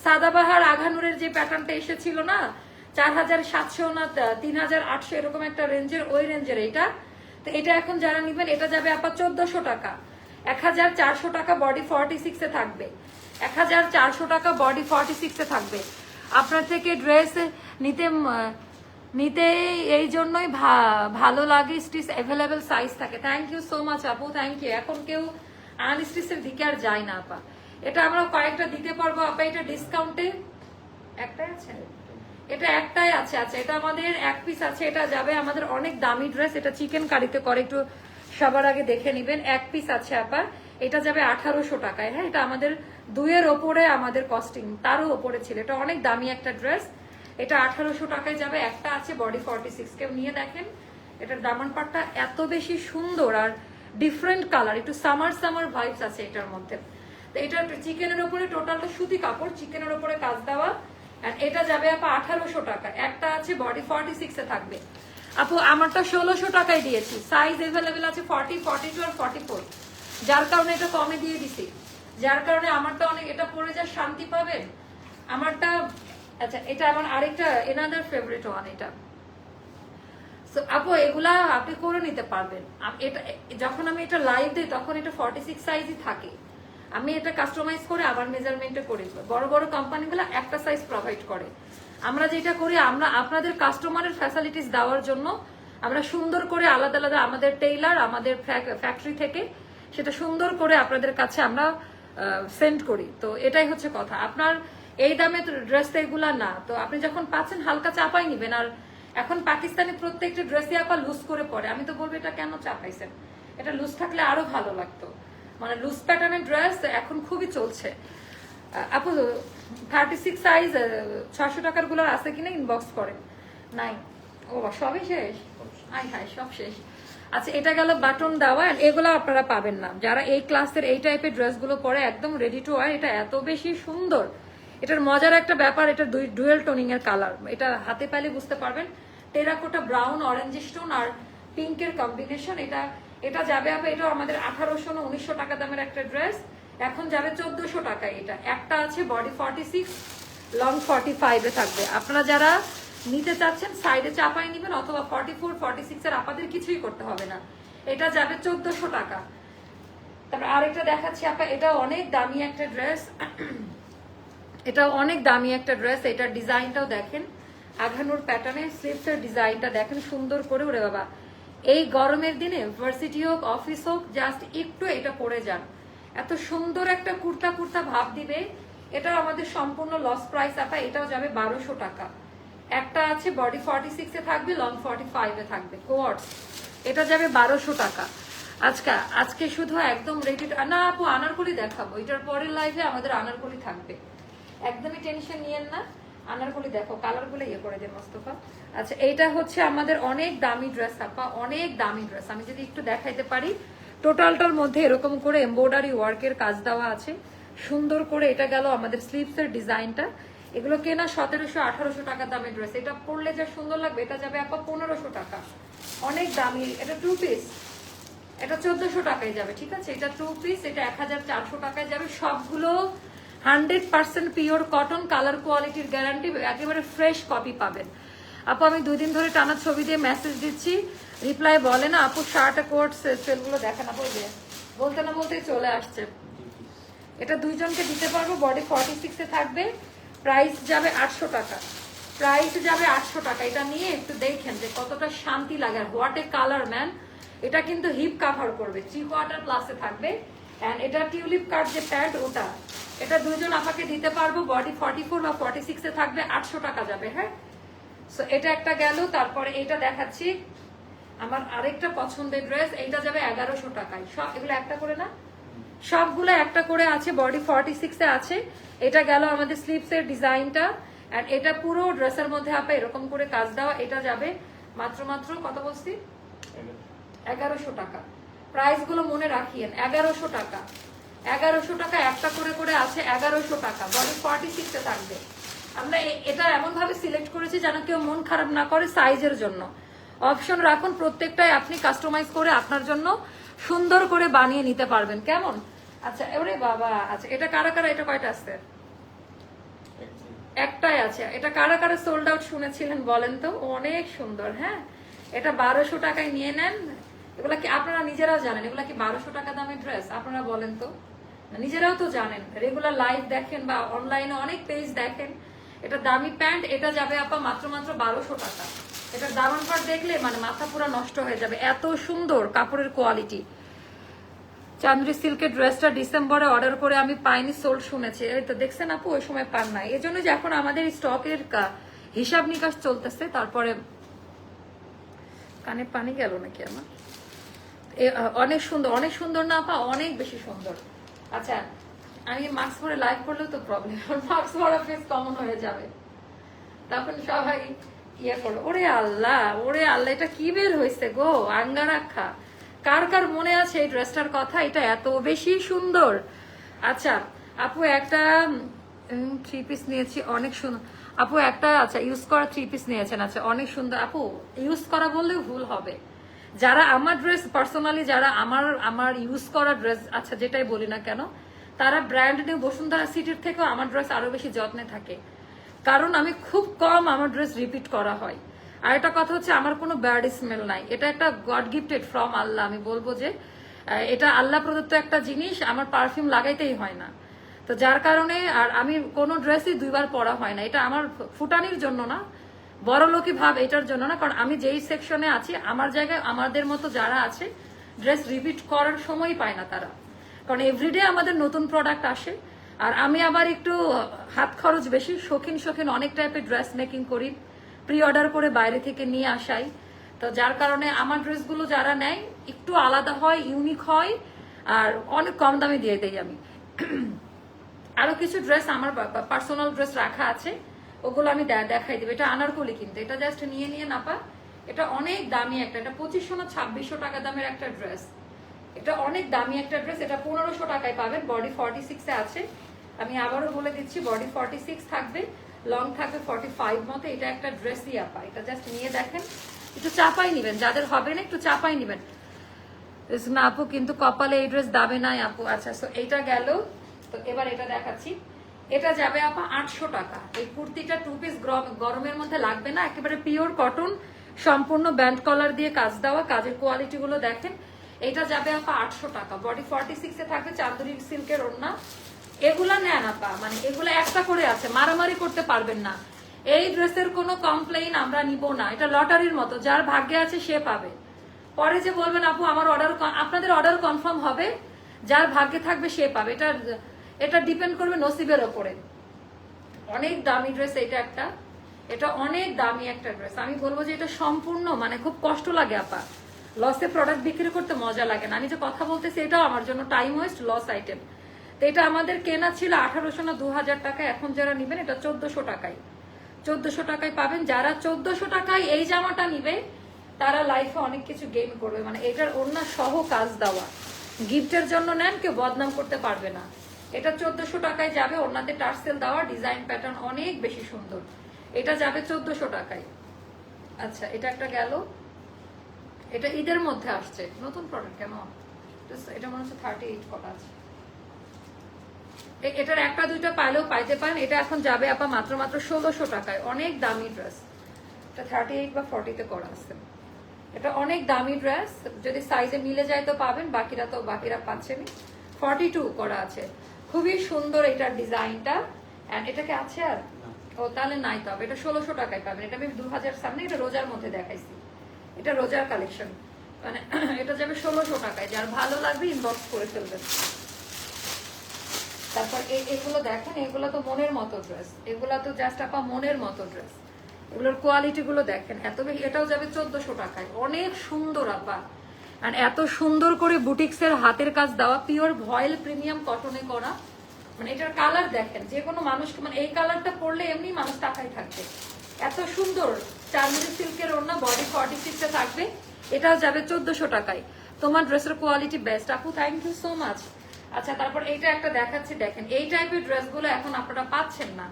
সাদাবাহার আঘানুরের যে প্যাটার্নটা এসেছিল না 4700 না 3800 এরকম একটা রেঞ্জের, ওই রেঞ্জের এইটা। তো এটা এখন যারা নিবেন এটা যাবে আপা 1400 টাকা। 1400 টাকা বডি 46 এ থাকবে। 1400 টাকা বডি 46 এ থাকবে। আপনার থেকে ড্রেস নিতে এই জন্যই ভালো লাগে, স্টিচ অ্যাভেলেবেল সাইজ থাকে। থ্যাংক ইউ সো মাচ আপু, থ্যাংক ইউ। এখন কেউ আনস্টিচের দিকে আর যায় না আপা। এটা আমরা কয়েকটা দিতে পারবো আপা, এটা ডিসকাউন্টে একটাই আছে, এটা একটাই আছে। আচ্ছা এটা আমাদের এক পিস আছে, এটা যাবে আমাদের অনেক দামি ড্রেস, এটা চিকেন কারিতে করে, একটু সবার আগে দেখে নিবেন। এক পিস আছে আপা, এটা যাবে 1800 টাকায়। হ্যাঁ এটা আমাদের 2-এর ওপরে আমাদের কস্টিং, তারও ওপরে ছিল। এটা অনেক দামি একটা ড্রেস, এটা 1800 টাকায় যাবে। একটা আছে বডি 46, কেউ নিয়ে দেখেন। এটার দামান পাটটা এত বেশি সুন্দর আর ডিফারেন্ট কালার, একটু সামার ভাইবস আছে এটার মধ্যে। তো এটা চিকেনের উপরে টোটালটা সুতি কাপড়, চিকেনের উপরে কাজ দেওয়া। এটা যাবে আপা 1800 টাকা। একটা আছে বডি 46 এ থাকবে। আপু আমারটা 1600 টাকায় দিয়েছি, সাইজ অ্যাভেলেবেল আছে 40, 42 আর 44, যার কারণে এটা কমে দিয়ে দিছি। যার কারণে আমারটা অনেক, এটা পরে যা শান্তি পাবেন আমারটা। আচ্ছা এটা আমার আরেকটা এনাদার ফেভারিট ওয়ান এটা। আপু এগুলা আপনি করে নিতে পারবেন। এটা যখন আমি এটা লাইভ দিই তখন এটা 46 সাইজই থাকে। আমি এটা কাস্টমাইজ করে আবার মেজারমেন্টে করে দিই। বড় বড় কোম্পানিগুলো একটা সাইজ প্রোভাইড করে। আমরা যেটা করি, আমরা আপনাদের কাস্টমারের ফ্যাসিলিটিস দেওয়ার জন্য আমরা সুন্দর করে আলাদা আলাদা আমাদের টেইলার, আমাদের ফ্যাক্টরি থেকে সেটা সুন্দর করে আপনাদের কাছে আমরা সেন্ড করি। তো এটাই হচ্ছে কথা। আপনার এই দামে ড্রেস এগুলা না, তো আপনি যখন পাচ্ছেন হালকা চাপাই নিবেন। আর এখন পাকিস্তানি প্রত্যেকটা ড্রেসই আপা লুজ করে পরে, আমি তো বলবো এটা কেন চাপাইছেন, এটা লুজ থাকলে আরো ভালো লাগতো। মানে লুজ প্যাটার্নের ড্রেস এখন খুবই চলছে। আপু 36 সাইজ 600 টাকার গুলো আছে কিনা ইনবক্স করেন। নাই, ও সবই শেষ, হাই হাই সব শেষ। আচ্ছা এটা গেল বাটন দেওয়া, এগুলো আপনারা পাবেন না যারা এই ক্লাসের এই টাইপের ড্রেসগুলো পরে, একদম রেডি টু ওয়্যার। এটা এত বেশি সুন্দর, এটার মজার একটা ব্যাপার, এটা ডুয়েল টোনিং এর কালার, এটা হাতে পাইলে বুঝতে পারবেন। টেরাকোটা ব্রাউন, অরেঞ্জ স্টোন আর পিঙ্কের কম্বিনেশন। এটা যাবে আপা, এটা আমাদের 1800 না 1900 টাকা দামের একটা ড্রেস, এখন যাবে 1400 টাকায়। এটা একটা আছে বডি 46, লং 45 এ থাকবে। আপনারা যারা নিতে চাচ্ছেন সাইডে চাপাই নিবেন, অথবা 44, 46 এর আপনাদের কিছুই করতে হবে না। এটা যাবে 1400 টাকা। তারপর আরেকটা দেখাচ্ছি আপা, এটা অনেক দামি একটা ড্রেস, এটা অনেক দামি একটা ড্রেস। এটার ডিজাইনটাও দেখেন, আঘানুর প্যাটার্নে স্লিভসের ডিজাইনটা দেখেন সুন্দর করে। ওরে বাবা, এই গরমের দিনে ভার্সিটি হোক অফিস হোক জাস্ট একটু এটা পরে যান, এত সুন্দর একটা কুর্তা ভাব দিবে। এটাও আমাদের সম্পূর্ণ লস প্রাইস আপা, এটাও যাবে 1200 টাকা। একটা আছে বডি 46 এ থাকবে, লং 45 এ থাকবে কোয়ার্টস, এটা যাবে 1200 টাকা। আজকে শুধু একদম রেডি না আপু, আনারকলি দেখাবো, এটার পরের লাইভে আমাদের আনারকলি থাকবে, একদমই টেনশন নিয়েন না। আনারকলি দেখো, কালার গুলো ইয়ে করে দে মোস্তফা। আচ্ছা এইটা হচ্ছে আমাদের অনেক দামি ড্রেস আপা, অনেক দামি ড্রেস। আমি যদি একটু দেখাইতে পারি, টোটালটার মধ্যে এরকম করে এমব্রয়ডারি ওয়ার্কের কাজ দেওয়া আছে সুন্দর করে। এটা গেল আমাদের স্লিভস এর ডিজাইনটা। এগুলো কেনা 1700-1800 টাকা দামের ড্রেস, এটা পরলে যা সুন্দর লাগবে। এটা যাবে আপা 1500 টাকা, অনেক দামি। এটা 2 পিস, এটা 1400 টাকায় যাবে, ঠিক আছে। এটা 2 পিস, এটা 1400 টাকায় যাবে। সবগুলো 100% পিওর কটন, কালার কোয়ালিটির গ্যারান্টি, একেবারে ফ্রেশ কপি পাবেন। আপু আমি 2 দিন ধরে টানা ছবি দিয়ে মেসেজ দিচ্ছি, রিপ্লাই বলে না। আপু শার্ট কোট সেলগুলো দেখেন আপু, বলতে না বলতেই চলে আসছে। এটা দুইজনকে দিতে পারবো, বডি 46 এ থাকবে, প্রাইস যাবে 800 টাকা। প্রাইস যাবে 800 টাকা। এটা নিয়ে একটু দেখেন যে কতটা শান্তি লাগে, আর হোয়াট এ কালার ম্যান। এটা কিন্তু হিপ কাভার করবে, 3/4 প্লাসে থাকবে। এন্ড এটা টিউলিপ কাট যে প্যান্ট ওটা, এটা দুইজন আমাকে দিতে পারবো, বডি 44 বা 46 এ থাকবে, 800 টাকা যাবে। হ্যাঁ, সো এটা একটা গেল। তারপরে এটা দেখাচ্ছি আমার আরেকটা পছন্দের ড্রেস, এইটা যাবে 1100 টাকায়। সব এগুলো একটা করে না, সবগুলো একটা করে আছে, বডি 46 এ আছে। এটা গেল আমাদের স্লিভস এর ডিজাইনটা। এন্ড এটা পুরো ড্রেসের মধ্যে আপা এরকম করে কাজ দেওয়া। এটা যাবে মাত্র কত বলছি, 1100 টাকা। প্রাইস গুলো মনে রাখিয়েন, 1100 টাকা। 1100 টাকা একটা করে আছে, 1100 টাকা, বডি 46 এ থাকবে। আমরা এটা এমন ভাবে সিলেক্ট করেছি যেন কেউ মন খারাপ না করে সাইজের জন্য। অপশন রাখুন, প্রত্যেকটাই আপনি কাস্টমাইজ করে আপনার জন্য সুন্দর করে বানিয়ে নিতে পারবেন। কেমন? আচ্ছা এবারে বাবা, আচ্ছা এটা কারা, এটা কয়টা আছে? একটাই আছে, এটা কারা কারা সোল্ড আউট শুনেছিলেন বলেন তো? অনেক সুন্দর। হ্যাঁ, এটা 1200 টাকায় নিয়ে নেন। এগুলা কি আপনারা নিজেরাও জানেন এগুলা কি 1200 টাকা দামের ড্রেস? আপনারা বলেন তো, নিজেরাও তো জানেন, রেগুলার লাইভ দেখেন বা অনলাইনে অনেক পেজ দেখেন। এটা দামি প্যান্ট, এটা যাবে আপা মাত্র 1200 টাকা। এটার দামান পাট দেখলে মানে মাথা পুরো নষ্ট হয়ে যাবে, এত সুন্দর কাপড়ের কোয়ালিটি। চান্দ্রি সিল্কের ড্রেসটা ডিসেম্বরে অর্ডার করে আমি পাইনি, সোল্ড শুনেছি। এই তো দেখছেন আপু, ওই সময় পান নাই, এই জন্য যে এখন আমাদের স্টকের হিসাব নিকাশ চলতেছে। তারপরে কানে পানি গেল নাকি আমার? অনেক সুন্দর, অনেক সুন্দর না আপা, অনেক বেশি সুন্দর। আচ্ছা, আমি মাস্ক পরে লাইভ করলেও তো প্রবলেম, মাস্ক পরা ফেস কমন হয়ে যাবে, তখন সবাই ইয়ে করো। ওরে আল্লাহ, ওরে আল্লাহ, এটা কি বের হয়েছে গো আঙ্গারাখা। কার কার মনে আছে এই ড্রেসটার কথা? এটা এত বেশি সুন্দর। আচ্ছা আপু, একটা 3 পিস নিয়েছি, অনেক সুন্দর। আপু একটা, আচ্ছা ইউজ করা 3 পিস নিয়েছেন, আচ্ছা অনেক সুন্দর। আপু ইউজ করা বললেও ভুল হবে, যারা আমার ড্রেস পার্সোনালি, যারা আমার ইউজ করা ড্রেস, আচ্ছা যেটাই বলি না কেন, তারা ব্র্যান্ড নিউ বসুন্ধরা সিটির থেকেও আমার ড্রেস আরো বেশি যত্নে থাকে, কারণ আমি খুব কম আমার ড্রেস রিপিট করা হয়। আর একটা কথা হচ্ছে, আমার কোনো ব্যাড স্মেল নাই, এটা একটা গড গিফটেড ফ্রম আল্লাহ। আমি বলবো যে এটা আল্লাহ প্রদত্ত একটা জিনিস, আমার পারফিউম লাগাইতেই হয় না। তো যার কারণে আর আমি কোনো ড্রেসই 2 বার পরা হয় না। এটা আমার ফুটানির জন্য না, বড় লোকই ভাব এটার জন্য না, কারণ আমি যেই সেকশনে আছি, আমার জায়গায় আমাদের মতো যারা আছে ড্রেস রিপিট করার সময় পায় না তারা, কারণ এভরিডে আমাদের নতুন প্রোডাক্ট আসে। আর আমি আবার একটু হাত খরচ বেশি, শৌখিন শৌখিন অনেক টাইপের ড্রেস মেকিং করি, প্রি অর্ডার করে বাইরে থেকে নিয়ে আসাই। তো যার কারণে আমার ড্রেসগুলো যারা নেয় একটু আলাদা হয়, ইউনিক হয়, আর অনেক কম দামে দিয়ে দেই আমি। আরো কিছু ড্রেস আমার পার্সোনাল ড্রেস রাখা আছে, ওগুলো আমি দেখাই দেবো। এটা আনারকলি, কিন্তু এটা জাস্ট নিয়ে নাপা। এটা অনেক দামি একটা, এটা 2500 না 2600 টাকা দামের একটা ড্রেস। এটা অনেক দামি একটা ড্রেস, এটা 1500 টাকায় পাবেন। বডি 46 এ আছে, আমি আবারও বলে দিচ্ছি, বডি 46 থাকবে, লং থাকবে 45 মতো। এটা একটা ড্রেসই আপা, এটা জাস্ট নিয়ে দেখেন, একটু চাপাই নিবেন, যাদের হবে না একটু চাপাই নিবেন না আপু, কিন্তু কপালে এই ড্রেস দাবে নাই আপু। আচ্ছা, সো এইটা গেল। তো এবার এটা দেখাচ্ছি, এটা যাবে আপা 800 টাকা। এই কুর্তিটা 2 পিস, গরমের মধ্যে লাগবে না, একেবারে পিওর কটন, সম্পূর্ণ ব্যান্ড কলার দিয়ে কাজ দেওয়া, কাজের কোয়ালিটি গুলো দেখেন। এটা যাবে আপা 800 টাকা। বডি 46 এ থাকবে, চাঁদুরি সিল্কের ওড়না। এগুলা নেন আপা, মানে এগুলা একটা করে আছে, মারামারি করতে পারবেন না। এই ড্রেসের কোনো কমপ্লেইন আমরা নিব না, এটা লটারির মতো, যার ভাগ্যে আছে সে পাবে। পরে যে বলবেন আপু আমার অর্ডার, আপনাদের অর্ডার কনফার্ম হবে, যার ভাগ্যে থাকবে সে পাবে। এটা ডিপেন্ড করবে নসিবের ওপরে। অনেক দামি ড্রেস এটা একটা, এটা অনেক দামি একটা ড্রেস। আমি বলবো যে এটা সম্পূর্ণ, মানে খুব কষ্ট লাগে আপা, লসে প্রোডাক্ট বিক্রি করতে মজা লাগে না। আমি যে কথা বলতেছি এটাও আমার জন্য টাইম ওয়েস্ট, লস আইটেম। তো এটা আমাদের কেনা ছিল 1800 না 2000 টাকা, এখন যারা নিবেন এটা 1400 টাকায়, 1400 টাকায় পাবেন। যারা 1400 টাকায় এই জামাটা নিবে তারা লাইফে অনেক কিছু গেইন করবে, মানে এটার ওড়না সহ কাজ দেওয়া, গিফটের জন্য নেন, কেউ বদনাম করতে পারবে না। এটা 1400 টাকায় যাবে, ওড়নাতে টার্সেল দেওয়া, ডিজাইন প্যাটার্ন অনেক বেশি সুন্দর। এটা যাবে 1400 টাকায়। আচ্ছা, এটা একটা গেল, এটা ঈদের মধ্যে আসছে, নতুন প্রোডাক্ট কেন, এটা মনে হচ্ছে 38 করা আছে। এটার একটা দুইটা পাইলেও পাইতে পারেন। এটা এখন যাবে আপা মাত্র 1600 টাকায়, অনেক দামি ড্রেস। এটা 38 বা 40 তে করা আছে। এটা অনেক দামি ড্রেস, যদি সাইজে মিলে যায় তো পাবেন, বাকিরা পাচ্ছেনই। 42 করা আছে, খুবই সুন্দর এটার ডিজাইনটা। এন্ড এটাকে আছে আর ও তাহলে নাই, তো এটা 1600 টাকায় পাবেন। এটা আমি 2000 সামনে, এটা রোজার মধ্যে দেখাইছি, এটা রোজার কালেকশন, মানে এটা যাবে 1600 টাকায়। যার ভালো লাগবে ইনবক্স করে ফেলবেন। তারপর এগুলো দেখেন, এগুলো তো মনের মতো ড্রেস, এগুলো তো জাস্ট আপা মনের মতো ড্রেস। এগুলোর কোয়ালিটি গুলো দেখেন, এত বেশি। এটাও যাবে 1400 টাকায়, অনেক সুন্দর আপা। আর এত সুন্দর করে বুটিক্স এর হাতের কাজ দেওয়া, পিওর ভয়েল প্রিমিয়াম কটনে করা। মানে এটার কালার দেখেন, যে কোনো মানুষকে, মানে এই কালারটা পরলে এমনি মানুষ তাকাই থাকবে, এত সুন্দর। চাঁদনি সিল্কের ওড়না, বডি 46 এ থাকবে। এটাও যাবে 1400 টাকায়। তোমার ড্রেসের কোয়ালিটি বেস্ট আপু, থ্যাংক ইউ সো মাচ। আচ্ছা, তারপর এইটা একটা দেখাচ্ছি, দেখেন এই টাইপের ড্রেসগুলো এখন আপনারা পাচ্ছেন না।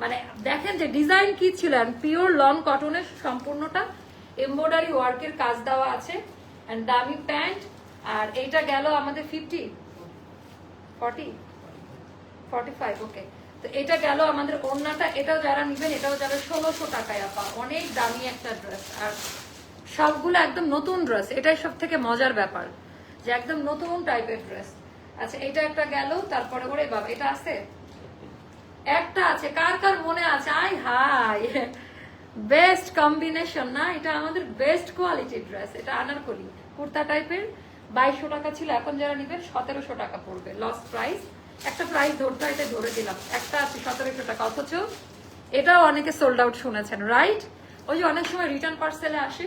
মানে দেখেন যে ডিজাইন কি ছিল, পিওর লং কটনের, সম্পূর্ণটা এমব্রয়ডারি ওয়ার্কের কাজ দেওয়া আছে, এন্ড দামি প্যান্ট। আর এইটা গেল আমাদের 50 40 45, ওকে। তো তো এটা গেল আমাদের ওড়নাটা, এটাও যারা নিবেন এটাও যাবে 1600 টাকায় আপা, অনেক দামি একটা ড্রেস। আর সবগুলো একদম নতুন ড্রেস, এটাই সব থেকে মজার ব্যাপার যে একদম নতুন টাইপের ড্রেস। আচ্ছা এটা একটা গেল, তারপরে ওরে বাবা এটা আছে, একটা আছে, কার কার মনে আছে? আই হাই, বেস্ট কম্বিনেশন না, এটা আমাদের বেস্ট কোয়ালিটির ড্রেস। এটা আনারকলি কুর্তা টাইপের, 2200 টাকা ছিল, এখন যারা নিবেন 1700 টাকা পড়বে, লস প্রাইস। একটা প্রাইস ধরতে হয় তাই ধরে দিলাম, একটা আছে 1700 টাকা, অথচ এটাও অনেকে সোল্ড আউট শুনেছেন, রাইট? ওই যে অনেক সময় রিটার্ন পার্সেলে আসে,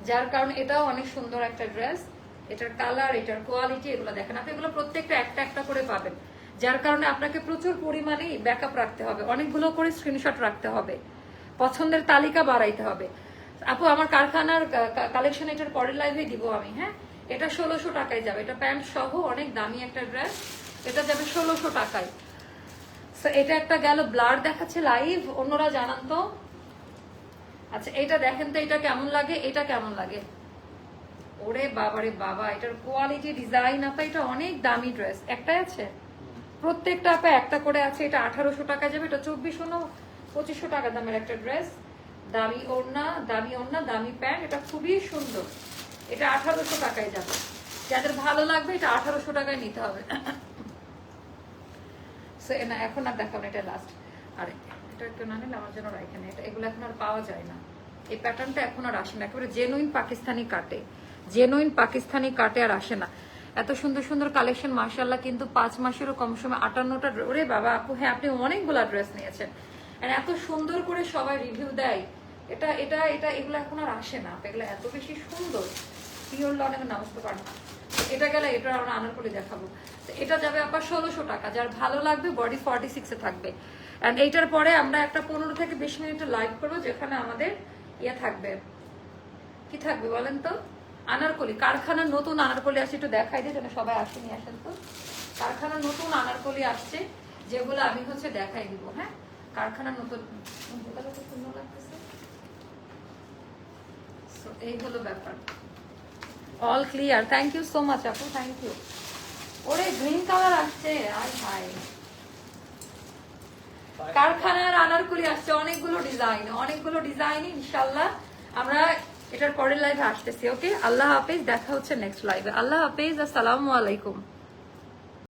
যার কারণে এটাও অনেক সুন্দর একটা ড্রেস। এটার কালার, এটার কোয়ালিটি, এগুলো দেখেন আপনি, এগুলো প্রত্যেকটা একটা একটা করে পাবেন, যার কারণে আপনাকে প্রচুর পরিমাণে ব্যাকআপ রাখতে হবে, অনেকগুলো করে স্ক্রিনশট রাখতে হবে, পছন্দের তালিকা বাড়াইতে হবে। আপু আমার কারখানার কালেকশন এটার পরের লাইভে দিব আমি, হ্যাঁ? এটা 1600 টাকায় যাবে, এটা প্যান্ট সহ অনেক দামি একটা ড্রেস, এটা যাবে 1600 টাকায়। এটা একটা গেল, ব্লার দেখাচ্ছে লাইভ, অন্যরা জানান তো। আচ্ছা এটা দেখেন তো, এটা কেমন লাগে, এটা কেমন লাগে? ওরে বাবারে বাবা, এটার কোয়ালিটি, ডিজাইন আপা, এটা অনেক দামি ড্রেস। একটাই আছে, প্রত্যেকটা আপা একটা করে আছে। এটা 1800 টাকা যাবে, এটা 2400-2500 টাকা দামের একটা ড্রেস, দামি ওড়না, দামি ওড়না, দামি প্যান্ট, এটা খুবই সুন্দর। এটা 1800 টাকায় যাবে, যাদের ভালো লাগবে এটা 1800 টাকায় নিতে হবে। না এখন আর দেখাবো, এটা লাস্ট। আর এটা একটু না নিলে আমার জন্য রাখেন, এটা এগুলো এখন আর পাওয়া যায় না, এই প্যাটার্নটা এখন আর আসে না, একেবারে জেনুইন পাকিস্তানি কাটে, জেনুইন পাকিস্তানি কাটে আর আসে না। এত সুন্দর সুন্দর কালেকশন মাশাআল্লাহ, কিন্তু 5 মাসেরও কম সময় 58টা। ওরে বাবা আপু, হ্যাঁ আপনি অনেকগুলা ড্রেস নিয়েছেন, আর এত সুন্দর করে সবাই রিভিউ দেয়, এটা এটা এটা এগুলো এখন আর আসে না, এগুলো এত বেশি সুন্দর, পিওর লনের নাম বুঝতে পারেন না। এটা গেলে এটা আমরা আনারকলি দেখাবো। এটা যাবে আপনার 1600 টাকা, যার ভালো লাগবে বডি 46 এ থাকবে। এন্ড এইটার পরে আমরা একটা 15 থেকে 20 মিনিটের লাইভ করবো, যেখানে আমাদের ইয়ে থাকবে, কি থাকবে বলেন তো? আনারকলি, কারখানার নতুন আনারকলি আসছে, একটু দেখাই দিই যেন সবাই আসেনি, আসেন তো। কারখানার নতুন আনারকলি আসছে, যেগুলো আমি হচ্ছে দেখাই দিব, হ্যাঁ? কারখানার নতুন, সুন্দর লাগতেছে। এই হলো ব্যাপার, all clear. Thank you so much আপু, থ্যাংক ইউ। ওরে গ্রিন কালার আসছে, আই হাই, কারখানার আনারকলি আসছে, অনেকগুলো ডিজাইন, ইনশাআল্লাহ আমরা এটার পরের লাইভে আসতেছি। ওকে, আল্লাহ হাফেজ, দেখা হচ্ছে নেক্সট লাইভে। আল্লাহ হাফেজ, আসসালামু আলাইকুম।